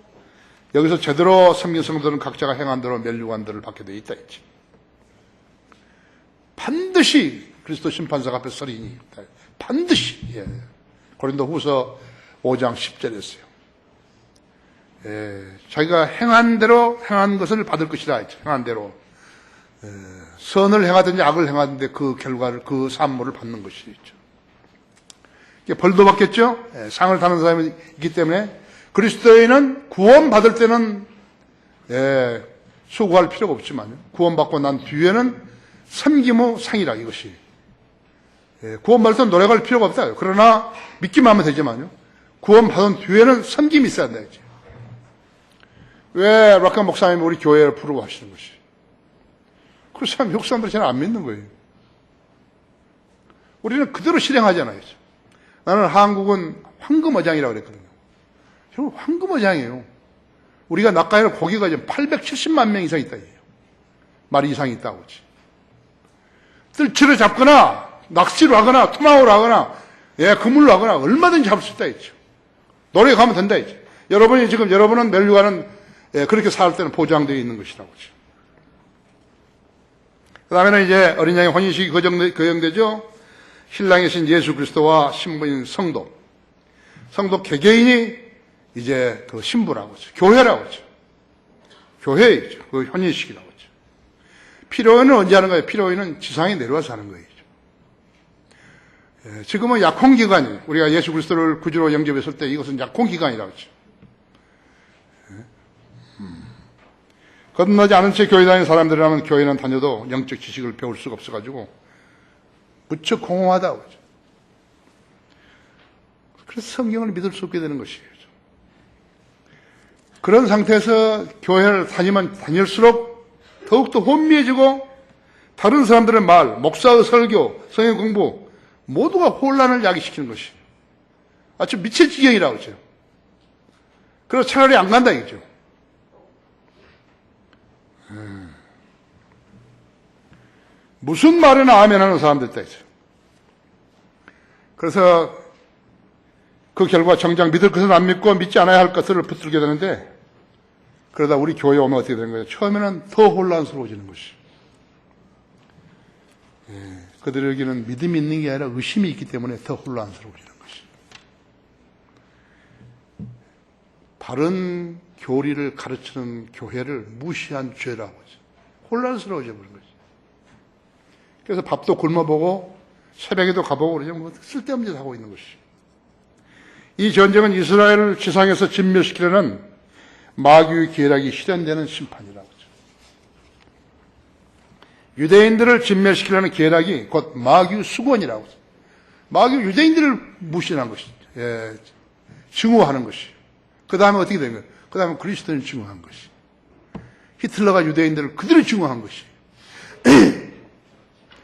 여기서 제대로 섬긴 성도들은 각자가 행한 대로 멸류관들을 받게 돼 있다 했지. 반드시 그리스도 심판석 앞에 서리니 반드시. 고린도후서 5장 10절이었어요. 자기가 행한 대로 행한 것을 받을 것이라 했죠. 행한 대로 선을 행하든지 악을 행하든지 그 결과를 그 산물을 받는 것이죠. 벌도 받겠죠. 상을 타는 사람이 있기 때문에 그리스도인은 구원받을 때는 수고할 필요가 없지만 구원받고 난 뒤에는 섬김의 상이라 이것이. 구원받을 때는 노력할 필요가 없다. 그러나 믿기만 하면 되지만요. 구원받은 뒤에는 섬김이 있어야 되지. 왜 락한 목사님이 우리 교회를 부르고 하시는 것이? 그 사람 미국 사람들이 잘 안 믿는 거예요. 우리는 그대로 실행하잖아요. 나는 한국은 황금어장이라고 그랬거든요. 저는 황금어장이에요. 우리가 낚아내는 고기가 지금 870만 명 이상 있다. 마리 이상 있다고. 뜰채를 잡거나 낚시를 하거나 토마호를 하거나 그물로 하거나 얼마든지 잡을 수 있다 했죠. 노력에 가면 된다 했죠. 여러분은 멸류관은 그렇게 살 때는 보장되어 있는 것이라고 했죠. 그 다음에는 이제 어린 양의 혼인식이 거정되죠. 신랑이신 예수 그리스도와 신부인 성도 개개인이 이제 그 신부라고 하죠. 교회라고 하죠. 교회이죠. 그 혼인식이라고 하죠. 피로인은 언제 하는 거예요? 피로인은 지상에 내려와서 하는 거예요. 지금은 약혼기간이에요. 우리가 예수 그리스도를 구주로 영접했을 때 이것은 약혼기간이라고 하죠. 거듭나지 않은 채 교회 다니는 사람들이라면 교회는 다녀도 영적 지식을 배울 수가 없어가지고 무척 공허하다고 하죠. 그래서 성경을 믿을 수 없게 되는 것이에요. 그런 상태에서 교회를 다닐수록 더욱더 혼미해지고 다른 사람들의 말, 목사의 설교, 성경 공부 모두가 혼란을 야기시키는 것이 아주 미칠 지경이라고 하죠. 그래서 차라리 안 간다 이거죠. 무슨 말이나 아멘하는 사람들 있죠. 그래서 그 결과 정작 믿을 것은 안 믿고 믿지 않아야 할 것을 붙들게 되는데 그러다 우리 교회에 오면 어떻게 되는 거예요? 처음에는 더 혼란스러워지는 것이. 그들에게는 믿음이 있는 게 아니라 의심이 있기 때문에 더 혼란스러워지는 것이. 바른 교리를 가르치는 교회를 무시한 죄라고 하죠. 혼란스러워져 버린 거죠. 그래서 밥도 굶어보고 새벽에도 가보고 그러죠. 뭐 쓸데없는 짓 하고 있는 것이. 이 전쟁은 이스라엘을 지상에서 진멸시키려는 마귀의 계략이 실현되는 심판이라고 하죠. 유대인들을 진멸시키려는 계략이 곧 마귀의 수건이라고 하죠. 마귀 유대인들을 무시하는 것이죠. 예, 증오하는 것이. 그 다음에 어떻게 된 거예요? 그 다음에 그리스도인을 증오한 것이. 히틀러가 유대인들을 그대로 증오한 것이.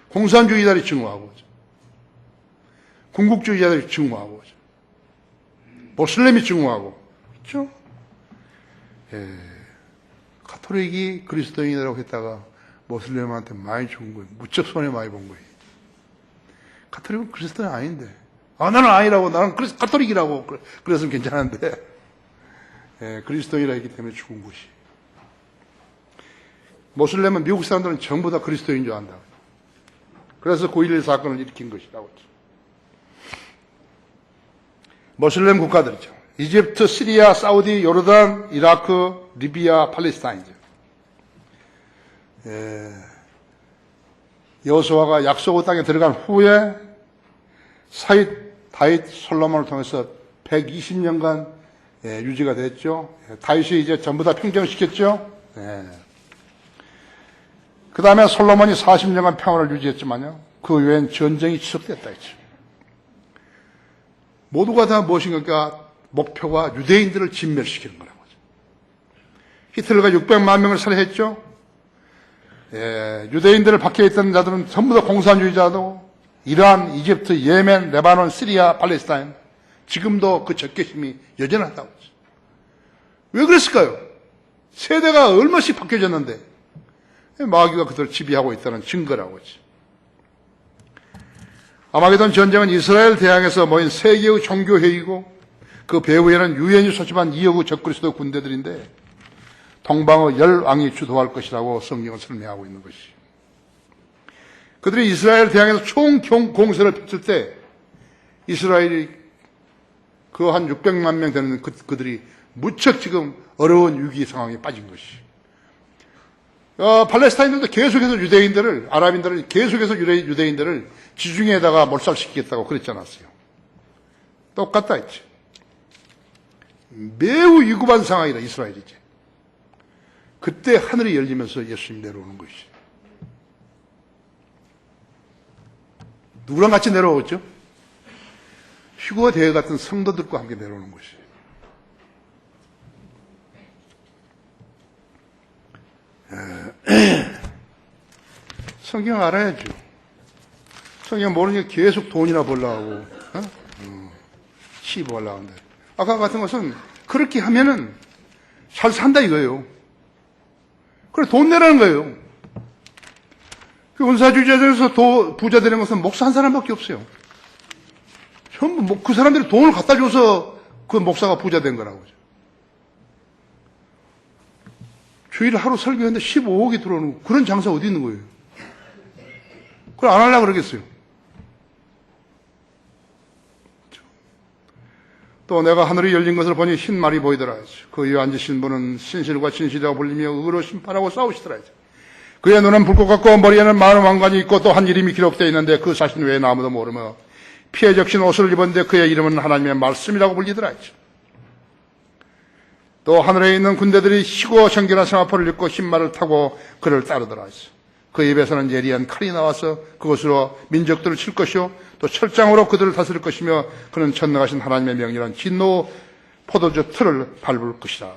공산주의자들이 증오하고 군국주의자들이 증오하고 모슬렘이 증오하고 그렇죠? 예, 가톨릭이 그리스도인이라고 했다가 모슬렘한테 많이 죽은 거예요. 무척 손해 많이 본 거예요. 가톨릭은 그리스도인 아닌데 나는 아니라고 나는 가톨릭이라고 그랬으면 괜찮은데 예, 그리스도인이라 했기 때문에 죽은 것이. 모슬렘은 미국 사람들은 전부 다 그리스도인인 줄 안다. 그래서 9.11 사건을 일으킨 것이라고 했죠. 모슬렘 국가들이죠. 이집트, 시리아, 사우디, 요르단, 이라크, 리비아, 팔레스타인이죠. 여호수아가 약속의 땅에 들어간 후에 사윗, 다윗, 솔로몬을 통해서 120년간 유지가 됐죠. 다윗이 이제 전부 다 평정시켰죠. 그 다음에 솔로몬이 40년간 평화를 유지했지만요. 그 외엔 전쟁이 지속됐다 했죠. 모두가 다 무엇인가 목표가 유대인들을 진멸시키는 거라고 하죠. 히틀러가 600만 명을 살해했죠. 유대인들을 박해했던 자들은 전부 다 공산주의자도 이란, 이집트, 예멘, 레바논, 시리아, 팔레스타인 지금도 그 적개심이 여전하다고 하죠. 왜 그랬을까요? 세대가 얼마씩 바뀌어졌는데 마귀가 그들을 지배하고 있다는 증거라고 하죠. 아마게돈 전쟁은 이스라엘 대항에서 모인 세계의 종교회의고 그 배후에는 유엔이 소집한 2억의 적그리스도 군대들인데 동방의 10왕이 주도할 것이라고 성경은 설명하고 있는 것이. 그들이 이스라엘 대항에서 총 공세를 펼칠 때 이스라엘이 그 한 600만 명 되는 그들이 무척 지금 어려운 위기 상황에 빠진 것이. 팔레스타인들도 계속해서 유대인들을, 아랍인들을 계속해서 유대인들을 지중해에다가 몰살시키겠다고 그랬지 않았어요. 똑같다 했지. 매우 위급한 상황이다, 이스라엘이지. 그때 하늘이 열리면서 예수님이 내려오는 것이. 누구랑 같이 내려오겠죠? 휴거 대회 같은 성도들과 함께 내려오는 것이. 성경 알아야죠. 성경 모르니까 계속 돈이나 벌려고 하고, 시보하려고 하는데. 아까 같은 것은 그렇게 하면은 잘 산다 이거예요. 그래, 돈 내라는 거예요. 그 은사주의자들에서 부자 되는 것은 목사 한 사람밖에 없어요. 전부 그 사람들이 돈을 갖다 줘서 그 목사가 부자 된 거라고. 주일 하루 설교했는데 15억이 들어오는 그런 장사 어디 있는 거예요? 그걸 안 하려고 그러겠어요. 또 내가 하늘이 열린 것을 보니 흰 말이 보이더라. 그 위에 앉으신 분은 신실과 진실이라고 불리며 의로 심판하고 싸우시더라. 그의 눈은 불꽃 같고 머리에는 많은 왕관이 있고 또 한 이름이 기록되어 있는데 그 자신 외에는 아무도 모르며 피에 적신 옷을 입었는데 그의 이름은 하나님의 말씀이라고 불리더라. 또 하늘에 있는 군대들이 희고 정결한 세마포를 입고 흰말을 타고 그를 따르더라. 그 입에서는 예리한 칼이 나와서 그것으로 민족들을 칠 것이요 또 철장으로 그들을 다스릴 것이며 그는 전능하신 하나님의 명령한 진노 포도주 틀을 밟을 것이라.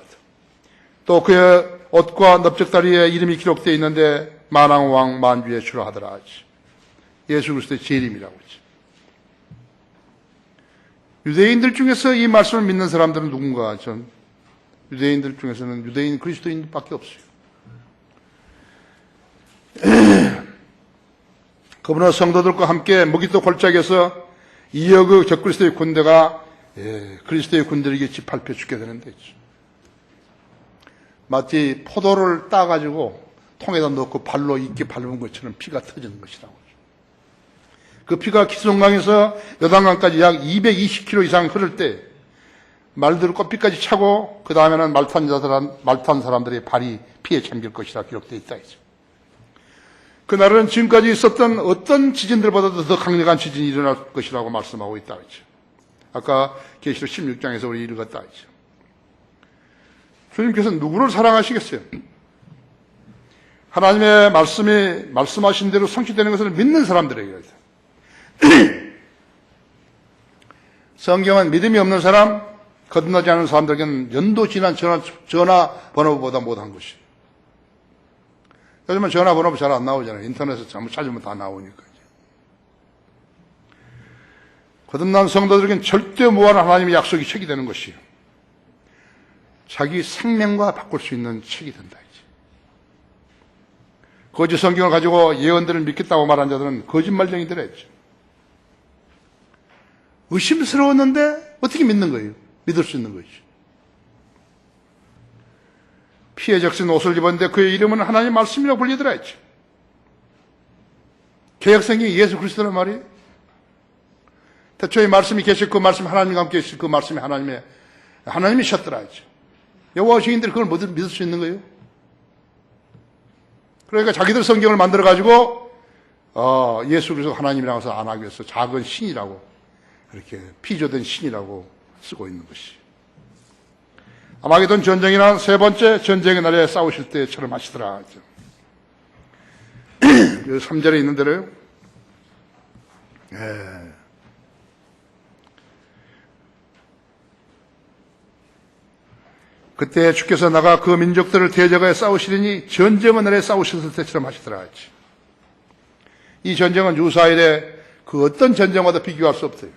또 그의 옷과 넓적다리에 이름이 기록되어 있는데 만왕왕 만주의 주라 하더라 하지. 예수 그리스도의 재림이라고 하지. 유대인들 중에서 이 말씀을 믿는 사람들은 누군가? 전 유대인들 중에서는 유대인 그리스도인밖에 없어요. 그분은 성도들과 함께 무기토 골짜기에서 2억의 적그리스도의 군대가 그리스도의 군대에게 짓밟혀 죽게 되는데, 마치 포도를 따가지고 통에다 넣고 발로 이끼 밟은 것처럼 피가 터지는 것이라고. 그 피가 기송강에서 요단강까지 약 220km 이상 흐를 때 말들 꽃피까지 차고 그 다음에는 말탄 사람들의 발이 피에 잠길 것이라 기록되어 있다. 그날은 지금까지 있었던 어떤 지진들보다도 더 강력한 지진이 일어날 것이라고 말씀하고 있다. 아까 계시록 16장에서 우리 읽었다. 주님께서 누구를 사랑하시겠어요? 하나님의 말씀이 말씀하신 대로 성취되는 것을 믿는 사람들에게. 성경은 믿음이 없는 사람, 거듭나지 않은 사람들에게는 연도 지난 전화번호보다 못한 것이에요. 요즘은 전화번호 잘 안 나오잖아요. 인터넷에서 잘못 찾으면 다 나오니까. 거듭난 성도들에게는 절대 무한한 하나님의 약속이 책이 되는 것이에요. 자기 생명과 바꿀 수 있는 책이 된다. 거짓 성경을 가지고 예언들을 믿겠다고 말한 자들은 거짓말쟁이들이라 했죠. 의심스러웠는데 어떻게 믿는 거예요? 믿을 수 있는 거죠. 피해 적신 옷을 입었는데 그의 이름은 하나님의 말씀이라고 불리더라 했죠. 개혁성경이 예수 그리스도란 말이에요. 태초에 말씀이 계시고 그 말씀이 하나님과 함께 계시고 그 말씀이 하나님이셨더라 했죠. 여호와 증인들이 그걸 믿을 수 있는 거예요. 그러니까 자기들 성경을 만들어가지고 예수 그리스도 하나님이라고 해서 안 하기 위해서 작은 신이라고 이렇게 피조된 신이라고 쓰고 있는 것이. 아마게돈 전쟁이란 세 번째 전쟁의 날에 싸우실 때처럼 하시더라. 3절에 있는 대로요. 그때 주께서 나가 그 민족들을 대적하여 싸우시리니 전쟁의 날에 싸우셨을 때처럼 하시더라. 이 전쟁은 유사일의 그 어떤 전쟁과도 비교할 수 없어요.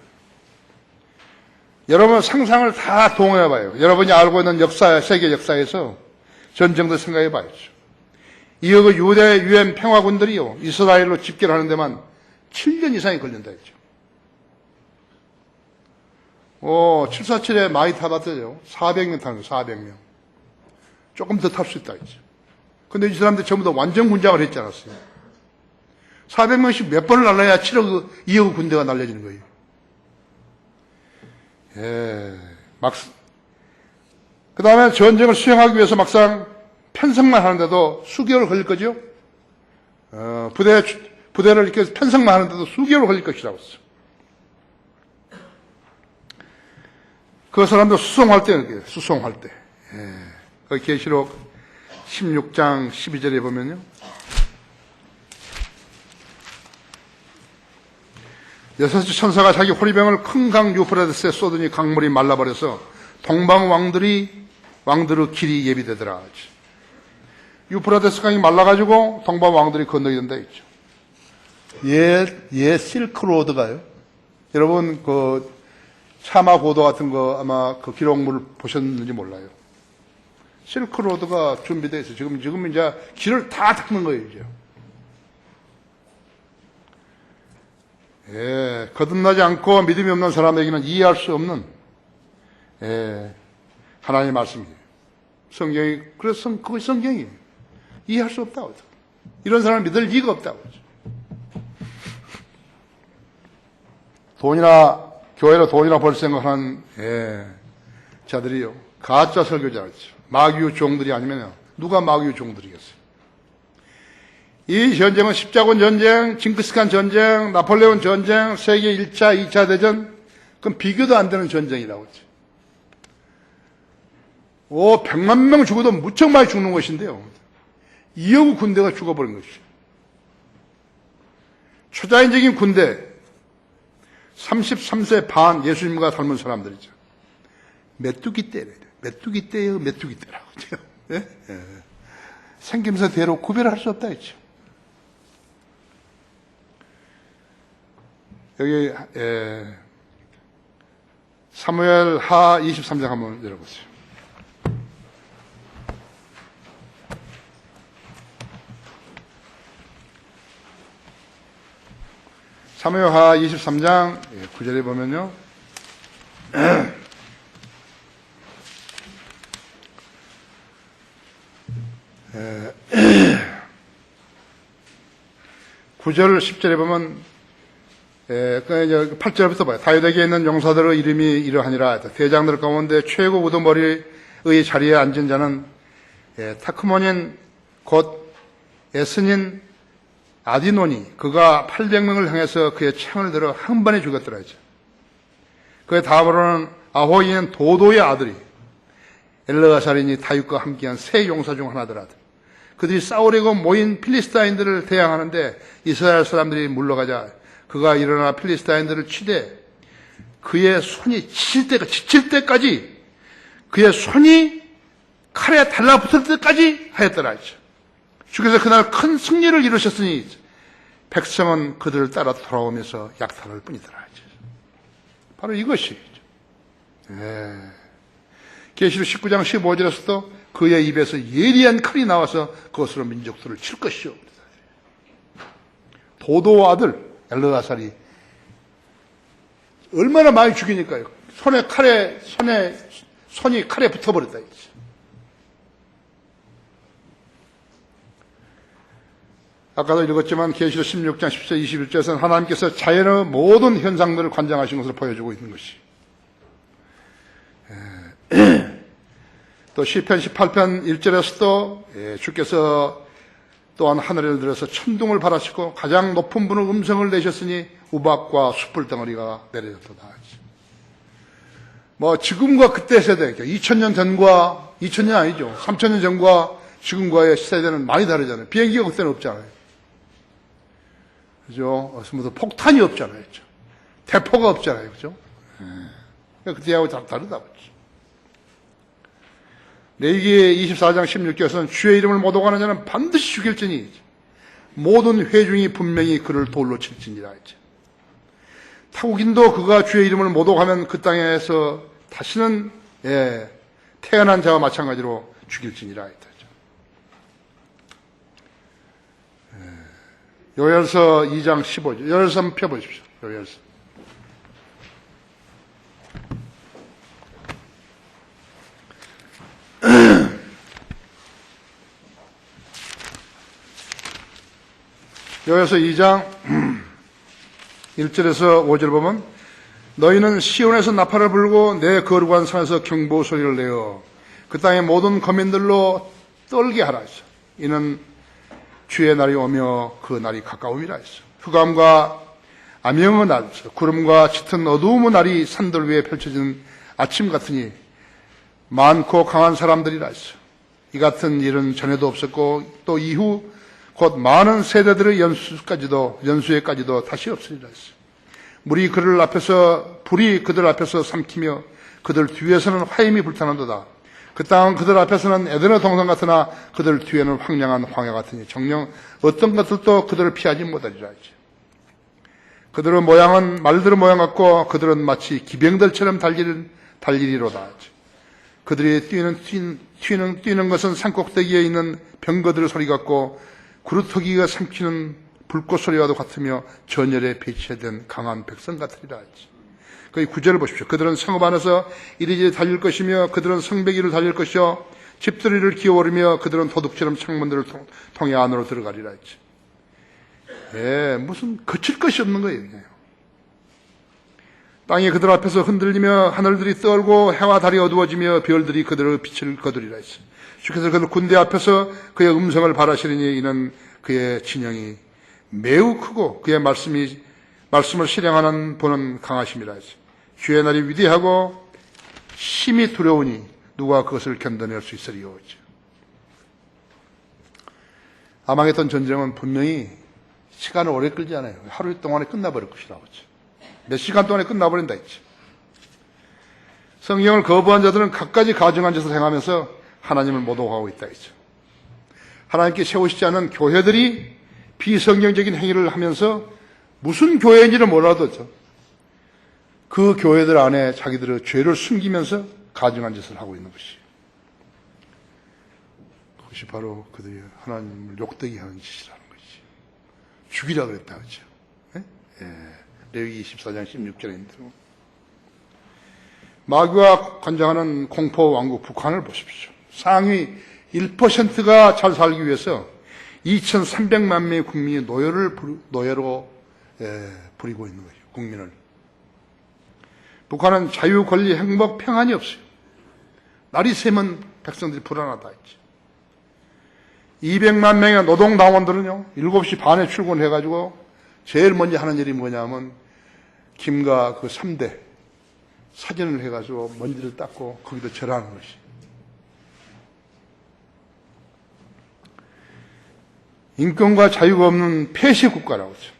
여러분 상상을 다 동원해봐요. 여러분이 알고 있는 세계 역사에서 전쟁도 생각해봐야죠. 이어그 유대 유엔 평화군들이요 이스라엘로 집결하는 데만 7년 이상이 걸린다 했죠. 747에 많이 타봤어요. 400명 타는 거예요. 400명. 조금 더 탈 수 있다 했죠. 근데 이 사람들 전부 다 완전 군장을 했지 않았어요. 400명씩 몇 번을 날라야 2억 군대가 날려지는 거예요. 그 다음에 전쟁을 수행하기 위해서 막상 편성만 하는데도 수개월 걸릴 거죠. 부대를 이렇게 편성만 하는데도 수개월 걸릴 것이라고 했어. 그 사람도 수송할 때, 수송할 때. 거기 계시록 16장 12절에 보면요. 여섯 천사가 자기 호리병을 큰 강 유프라데스에 쏟으니 강물이 말라버려서 동방 왕들의 길이 예비되더라. 유프라데스 강이 말라가지고 동방 왕들이 건너게 된다 했죠. 실크로드가요. 여러분 그 차마 고도 같은 거 아마 그 기록물 보셨는지 몰라요. 실크로드가 준비되어 있어요. 지금 이제 길을 다 닦는 거예요, 이제. 거듭나지 않고 믿음이 없는 사람에게는 이해할 수 없는, 하나님의 말씀이에요. 성경이, 그래서 그것이 성경이에요. 이해할 수 없다고. 이런 사람을 믿을 리가 없다고. 교회로 돈이나 벌 생각하는, 자들이요. 가짜 설교자였죠. 마귀의 종들이 아니면 누가 마귀의 종들이겠어요? 이 전쟁은 십자군 전쟁, 징기스칸 전쟁, 나폴레온 전쟁, 세계 1차, 2차 대전, 그건 비교도 안 되는 전쟁이라고 했죠. 100만 명 죽어도 무척 많이 죽는 것인데요. 2억 군대가 죽어버린 것이죠. 초자연적인 군대, 33세 반 예수님과 닮은 사람들이죠. 메뚜기 떼래요. 메뚜기 떼요, 메뚜기 떼라고. 예? 예. 생김새대로 구별할 수 없다 했죠. 여기 사무엘 하 23장 한번 열어보세요. 사무엘 하 23장 9절에 보면요. (9절) 10절에 보면 8절부터 봐요. 다윗에게 있는 용사들의 이름이 이러하니라. 대장들 가운데 최고 우두머리의 자리에 앉은 자는 타크몬인 곧 에스닌 아디노니, 그가 800명을 향해서 그의 창을 들어 한 번에 죽였더라 하죠. 그의 다음으로는 아호이인 도도의 아들이 엘르아살인이 다윗과 함께한 세 용사 중 하나더라. 그들이 싸우려고 모인 필리스타인들을 대항하는데 이스라엘 사람들이 물러가자 그가 일어나 필리스타인들을 치되 그의 손이 지칠 때까지, 그의 손이 칼에 달라붙을 때까지 하였더라 하죠. 주께서 그날 큰 승리를 이루셨으니 백성은 그들을 따라 돌아오면서 약탈할 뿐이더라 하죠. 바로 이것이 계시록 19장 15절에서도 그의 입에서 예리한 칼이 나와서 그것으로 민족들을 칠 것이요. 도도 아들 엘르아살이 얼마나 많이 죽이니까요. 손이 칼에 붙어버렸다. 아까도 읽었지만 계시록 16장 10절 21절에서는 하나님께서 자연의 모든 현상들을 관장하신 것을 보여주고 있는 것이, 또 시편 18편 1절에서도 주께서 또한 하늘을 들어서 천둥을 발하시고 가장 높은 분의 음성을 내셨으니 우박과 숯불 덩어리가 내려졌도다. 뭐 지금과 그때 세대, 2000년 전과 2000년 아니죠. 3000년 전과 지금과의 세대는 많이 다르잖아요. 비행기가 그때는 없잖아요. 그죠? 무슨 폭탄이 없잖아요. 그죠? 대포가 없잖아요. 그죠? 그때하고 다 다르다고. 레위기 24장 16절에서는 주의 이름을 모독하는 자는 반드시 죽일지니 모든 회중이 분명히 그를 돌로 칠지니라 했죠. 타국인도 그가 주의 이름을 모독하면 그 땅에서 다시는 태어난 자와 마찬가지로 죽일지니라 했죠. 요엘서 2장 15절. 요엘서 한번 펴보십시오. 요엘서. 요엘서 2장 1절에서 5절 보면 너희는 시온에서 나팔을 불고 내 거룩한 산에서 경보 소리를 내어 그 땅의 모든 거민들로 떨게 하라 했어. 이는 주의 날이 오며 그 날이 가까움이라 했어. 흑암과 암영의 날, 구름과 짙은 어두움의 날이 산들 위에 펼쳐진 아침 같으니 많고 강한 사람들이라 했어. 이 같은 일은 전에도 없었고 또 이후 곧 많은 세대들의 연수에까지도 다시 없으리라 했어. 불이 그들 앞에서 삼키며 그들 뒤에서는 화염이 불타는도다. 그 땅은 그들 앞에서는 에덴의 동산 같으나 그들 뒤에는 황량한 황야 같으니 정녕 어떤 것들도 그들을 피하지 못하리라 했지. 그들의 모양은 말들의 모양 같고 그들은 마치 기병들처럼 달리리로다 했지. 그들이 뛰는 것은 산꼭대기에 있는 병거들의 소리 같고 구루터기가 삼키는 불꽃 소리와도 같으며 전열에 배치된 강한 백성 같으리라 했지. 그 9절을 보십시오. 그들은 성읍 안에서 이리저리 달릴 것이며 그들은 성벽 위를 달릴 것이요 집들이를 기어오르며 그들은 도둑처럼 창문들을 통해 안으로 들어가리라 했지. 무슨 거칠 것이 없는 거예요. 그냥. 땅이 그들 앞에서 흔들리며 하늘들이 떨고 해와 달이 어두워지며 별들이 그들의 빛을 거두리라 했어. 주께서 그들 군대 앞에서 그의 음성을 발하시리니 이는 그의 진영이 매우 크고 그의 말씀을 실행하는 분은 강하심이라 했어. 주의 날이 위대하고 심히 두려우니 누가 그것을 견뎌낼 수 있으리요. 아마겟돈 전쟁은 분명히 시간을 오래 끌지 않아요. 하루 동안에 끝나버릴 것이라고 했죠. 몇 시간 동안에 끝나버린다 했죠. 성경을 거부한 자들은 갖가지 가증한 짓을 행하면서 하나님을 모독하고 있다 했죠. 하나님께 세우시지 않은 교회들이 비성경적인 행위를 하면서 무슨 교회인지를 몰라도 그 교회들 안에 자기들의 죄를 숨기면서 가증한 짓을 하고 있는 것이에요. 그것이 바로 그들이 하나님을 욕되게 하는 짓이라는 것이지. 죽이라 그랬다 그렇죠. 레위기 24장 16절입니다. 마귀가 관장하는 공포 왕국 북한을 보십시오. 상위 1%가 잘 살기 위해서 2,300만 명의 국민이 노예로 부리고 있는 거예요. 국민을. 북한은 자유, 권리, 행복, 평안이 없어요. 날이 새면 백성들이 불안하다 했죠. 200만 명의 노동당원들은요, 7시 반에 출근해가지고 제일 먼저 하는 일이 뭐냐면 김가 그 3대 사진을 해가지고 먼지를 닦고 거기다 절하는 것이. 인권과 자유가 없는 폐쇄 국가라고 하죠.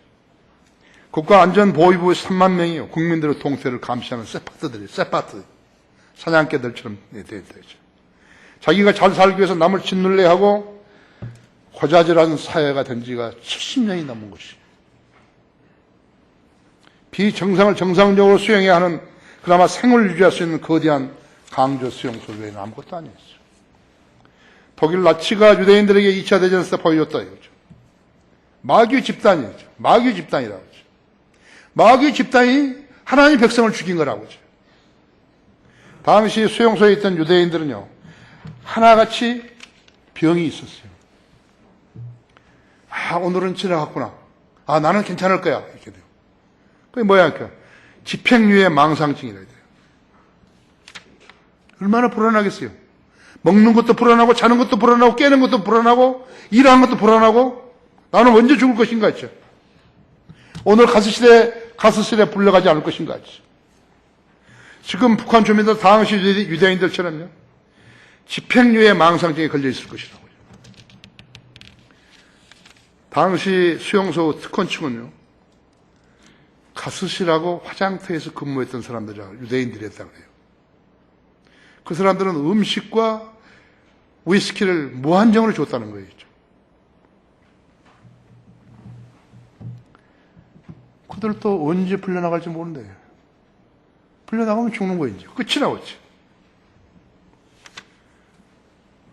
국가안전보위부 3만 명이요. 국민들의 동태를 감시하는 세파트들이에요. 세파트. 사냥개들처럼 되어 있죠. 자기가 잘 살기 위해서 남을 짓눌레하고 고자질하는 사회가 된 지가 70년이 넘은 것이. 비정상을 정상적으로 수용해야 하는 그나마 생을 유지할 수 있는 거대한 강조 수용소 외에는 아무것도 아니었어요. 독일 나치가 유대인들에게 2차 대전에서 보여줬다 이거죠. 마귀 집단이죠. 마귀 집단이라고 하죠. 마귀 집단이 하나님 백성을 죽인 거라고 하죠. 당시 수용소에 있던 유대인들은요, 하나같이 병이 있었어요. 아, 오늘은 지나갔구나. 아, 나는 괜찮을 거야. 이렇게 돼요. 그게 뭐야, 그러니까. 집행유예 망상증이라 해야 돼요. 얼마나 불안하겠어요. 먹는 것도 불안하고, 자는 것도 불안하고, 깨는 것도 불안하고, 일하는 것도 불안하고, 나는 언제 죽을 것인가 했죠. 오늘 가스실에 불려가지 않을 것인가 했죠. 지금 북한 주민들 당시 유대인들처럼요, 집행유예 망상증에 걸려 있을 것이라고요. 당시 수용소 특권층은요, 가스실하고 화장터에서 근무했던 사람들이라고 유대인들이었다고 해요. 그 사람들은 음식과 위스키를 무한정으로 줬다는 거예요. 그들도 언제 풀려나갈지 모른대요. 풀려나가면 죽는 거예요. 이제. 끝이라고 했죠.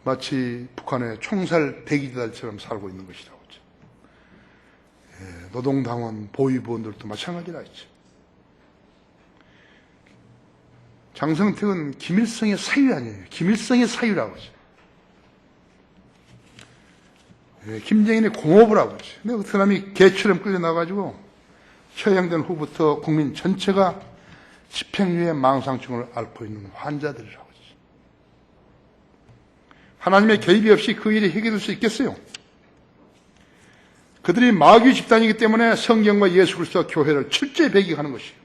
마치 북한의 총살 대기자들처럼 살고 있는 것이라고 했죠. 노동당원, 보위부원들도 마찬가지라 했죠. 장성택은 김일성의 사유 아니에요. 김일성의 사유라고 하죠. 김정인의 공업을 하고 있어요. 근데 그 사람이 개처럼 끌려나가지고 처형된 후부터 국민 전체가 집행유예 망상증을 앓고 있는 환자들이라고 하죠. 하나님의 개입이 없이 그 일이 해결될 수 있겠어요? 그들이 마귀 집단이기 때문에 성경과 예수 그리스도와 교회를 철저히 배격하는 것이에요.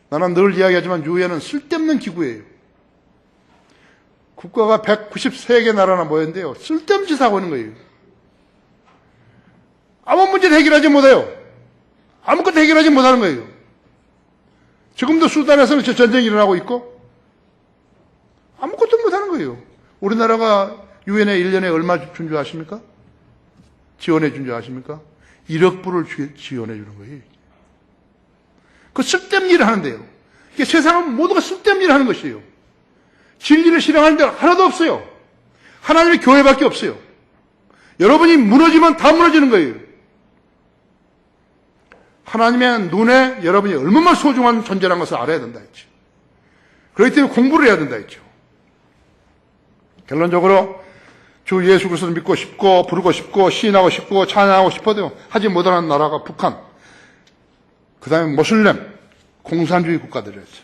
나는 늘 이야기하지만 유엔은 쓸데없는 기구예요. 국가가 193개 나라나 모였는데요, 쓸데없는 짓 하고 있는 거예요. 아무 문제를 해결하지 못해요. 아무것도 해결하지 못하는 거예요. 지금도 수단에서는 전쟁이 일어나고 있고 아무것도 못하는 거예요. 우리나라가 유엔에 1년에 얼마 준 줄 아십니까? 지원해 준 줄 아십니까? 1억 불을 지원해 주는 거예요. 그 쓸데없는 일을 하는데요. 이게 세상은 모두가 쓸데없는 일을 하는 것이에요. 진리를 실행하는 데 하나도 없어요. 하나님의 교회밖에 없어요. 여러분이 무너지면 다 무너지는 거예요. 하나님의 눈에 여러분이 얼마나 소중한 존재라는 것을 알아야 된다 했죠. 그렇기 때문에 공부를 해야 된다 했죠. 결론적으로 주 예수 그리스도를 믿고 싶고 부르고 싶고 시인하고 싶고 찬양하고 싶어도 하지 못하는 나라가 북한, 그 다음에 모슬렘, 공산주의 국가들이었죠.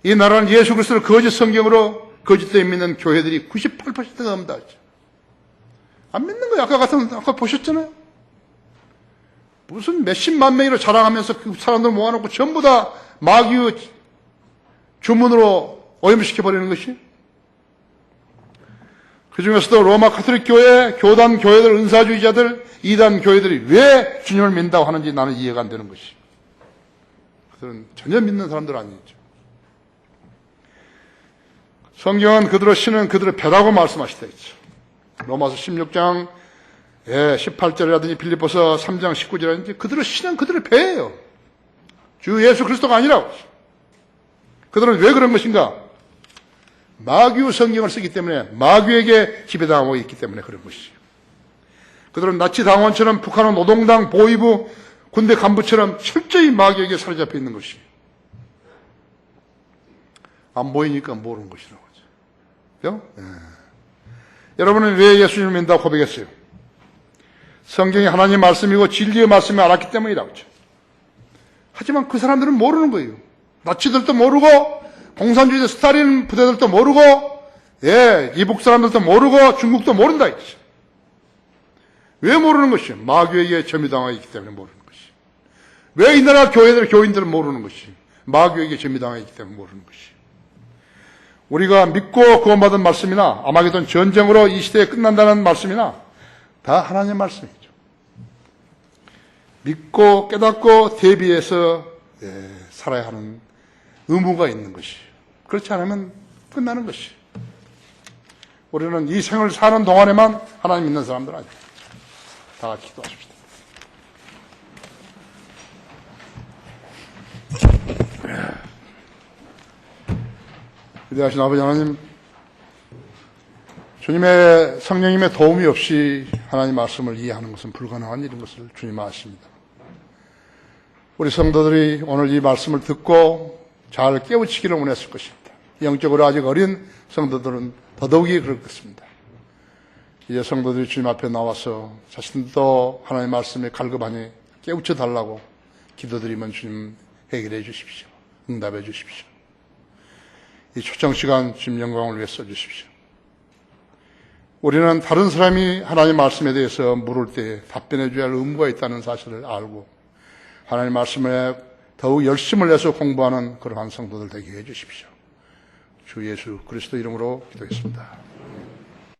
이 나라는 예수 그리스도를 거짓 성경으로 거짓되어 믿는 교회들이 98%가 넘다 했죠. 안 믿는 거예요. 아까 보셨잖아요. 무슨 몇십만 명으로 자랑하면서 그 사람들 모아놓고 전부 다 마귀의 주문으로 오염시켜버리는 것이. 그 중에서도 로마 카톨릭 교회, 교단 교회들, 은사주의자들, 이단 교회들이 왜 주님을 믿는다고 하는지 나는 이해가 안 되는 것이. 그들은 전혀 믿는 사람들 아니죠. 성경은 그들의 신은 그들의 배라고 말씀하시다 했죠. 로마서 16장 18절이라든지 빌립보서 3장 19절이라든지 그들의 신은 그들의 배예요. 주 예수 그리스도가 아니라고. 그들은 왜 그런 것인가? 마귀의 성경을 쓰기 때문에, 마귀에게 지배당하고 있기 때문에 그런 것이죠. 그들은 나치 당원처럼 북한은 노동당 보위부 군대 간부처럼 철저히 마귀에게 사로잡혀 있는 것이에요. 안 보이니까 모르는 것이라고 하죠. 그죠? 예. 여러분은 왜 예수님을 믿는다고 고백했어요? 성경이 하나님의 말씀이고 진리의 말씀을 알았기 때문이라고 하죠. 하지만 그 사람들은 모르는 거예요. 나치들도 모르고 공산주의 스탈린 부대들도 모르고 이북 사람들도 모르고 중국도 모른다 했죠. 왜 모르는 것이요? 마귀에게 점유당하고 있기 때문에 모르는 것이요. 왜 이 나라 교인들은 모르는 것이요? 마귀에게 점유당하고 있기 때문에 모르는 것이요. 우리가 믿고 구원받은 말씀이나 아마게돈 전쟁으로 이 시대에 끝난다는 말씀이나 다 하나님의 말씀이죠. 믿고 깨닫고 대비해서 살아야 하는 의무가 있는 것이에요. 그렇지 않으면 끝나는 것이에요. 우리는 이 생을 사는 동안에만 하나님 믿는 사람들 아니에요. 다 같이 기도하십시다. 위대하신 아버지 하나님, 주님의 성령님의 도움이 없이 하나님 말씀을 이해하는 것은 불가능한 일인 것을 주님 아십니다. 우리 성도들이 오늘 이 말씀을 듣고 잘 깨우치기를 원했을 것입니다. 영적으로 아직 어린 성도들은 더더욱이 그럴 것입니다. 이제 성도들이 주님 앞에 나와서 자신도 하나님의 말씀에 갈급하니 깨우쳐 달라고 기도드리면 주님 해결해 주십시오. 응답해 주십시오. 이 초청 시간 주님 영광을 위해 써주십시오. 우리는 다른 사람이 하나님의 말씀에 대해서 물을 때 답변해 줘야 할 의무가 있다는 사실을 알고 하나님의 말씀에 더욱 열심을 내서 공부하는 그러한 성도들 되게 해 주십시오. 주 예수 그리스도 이름으로 기도했습니다.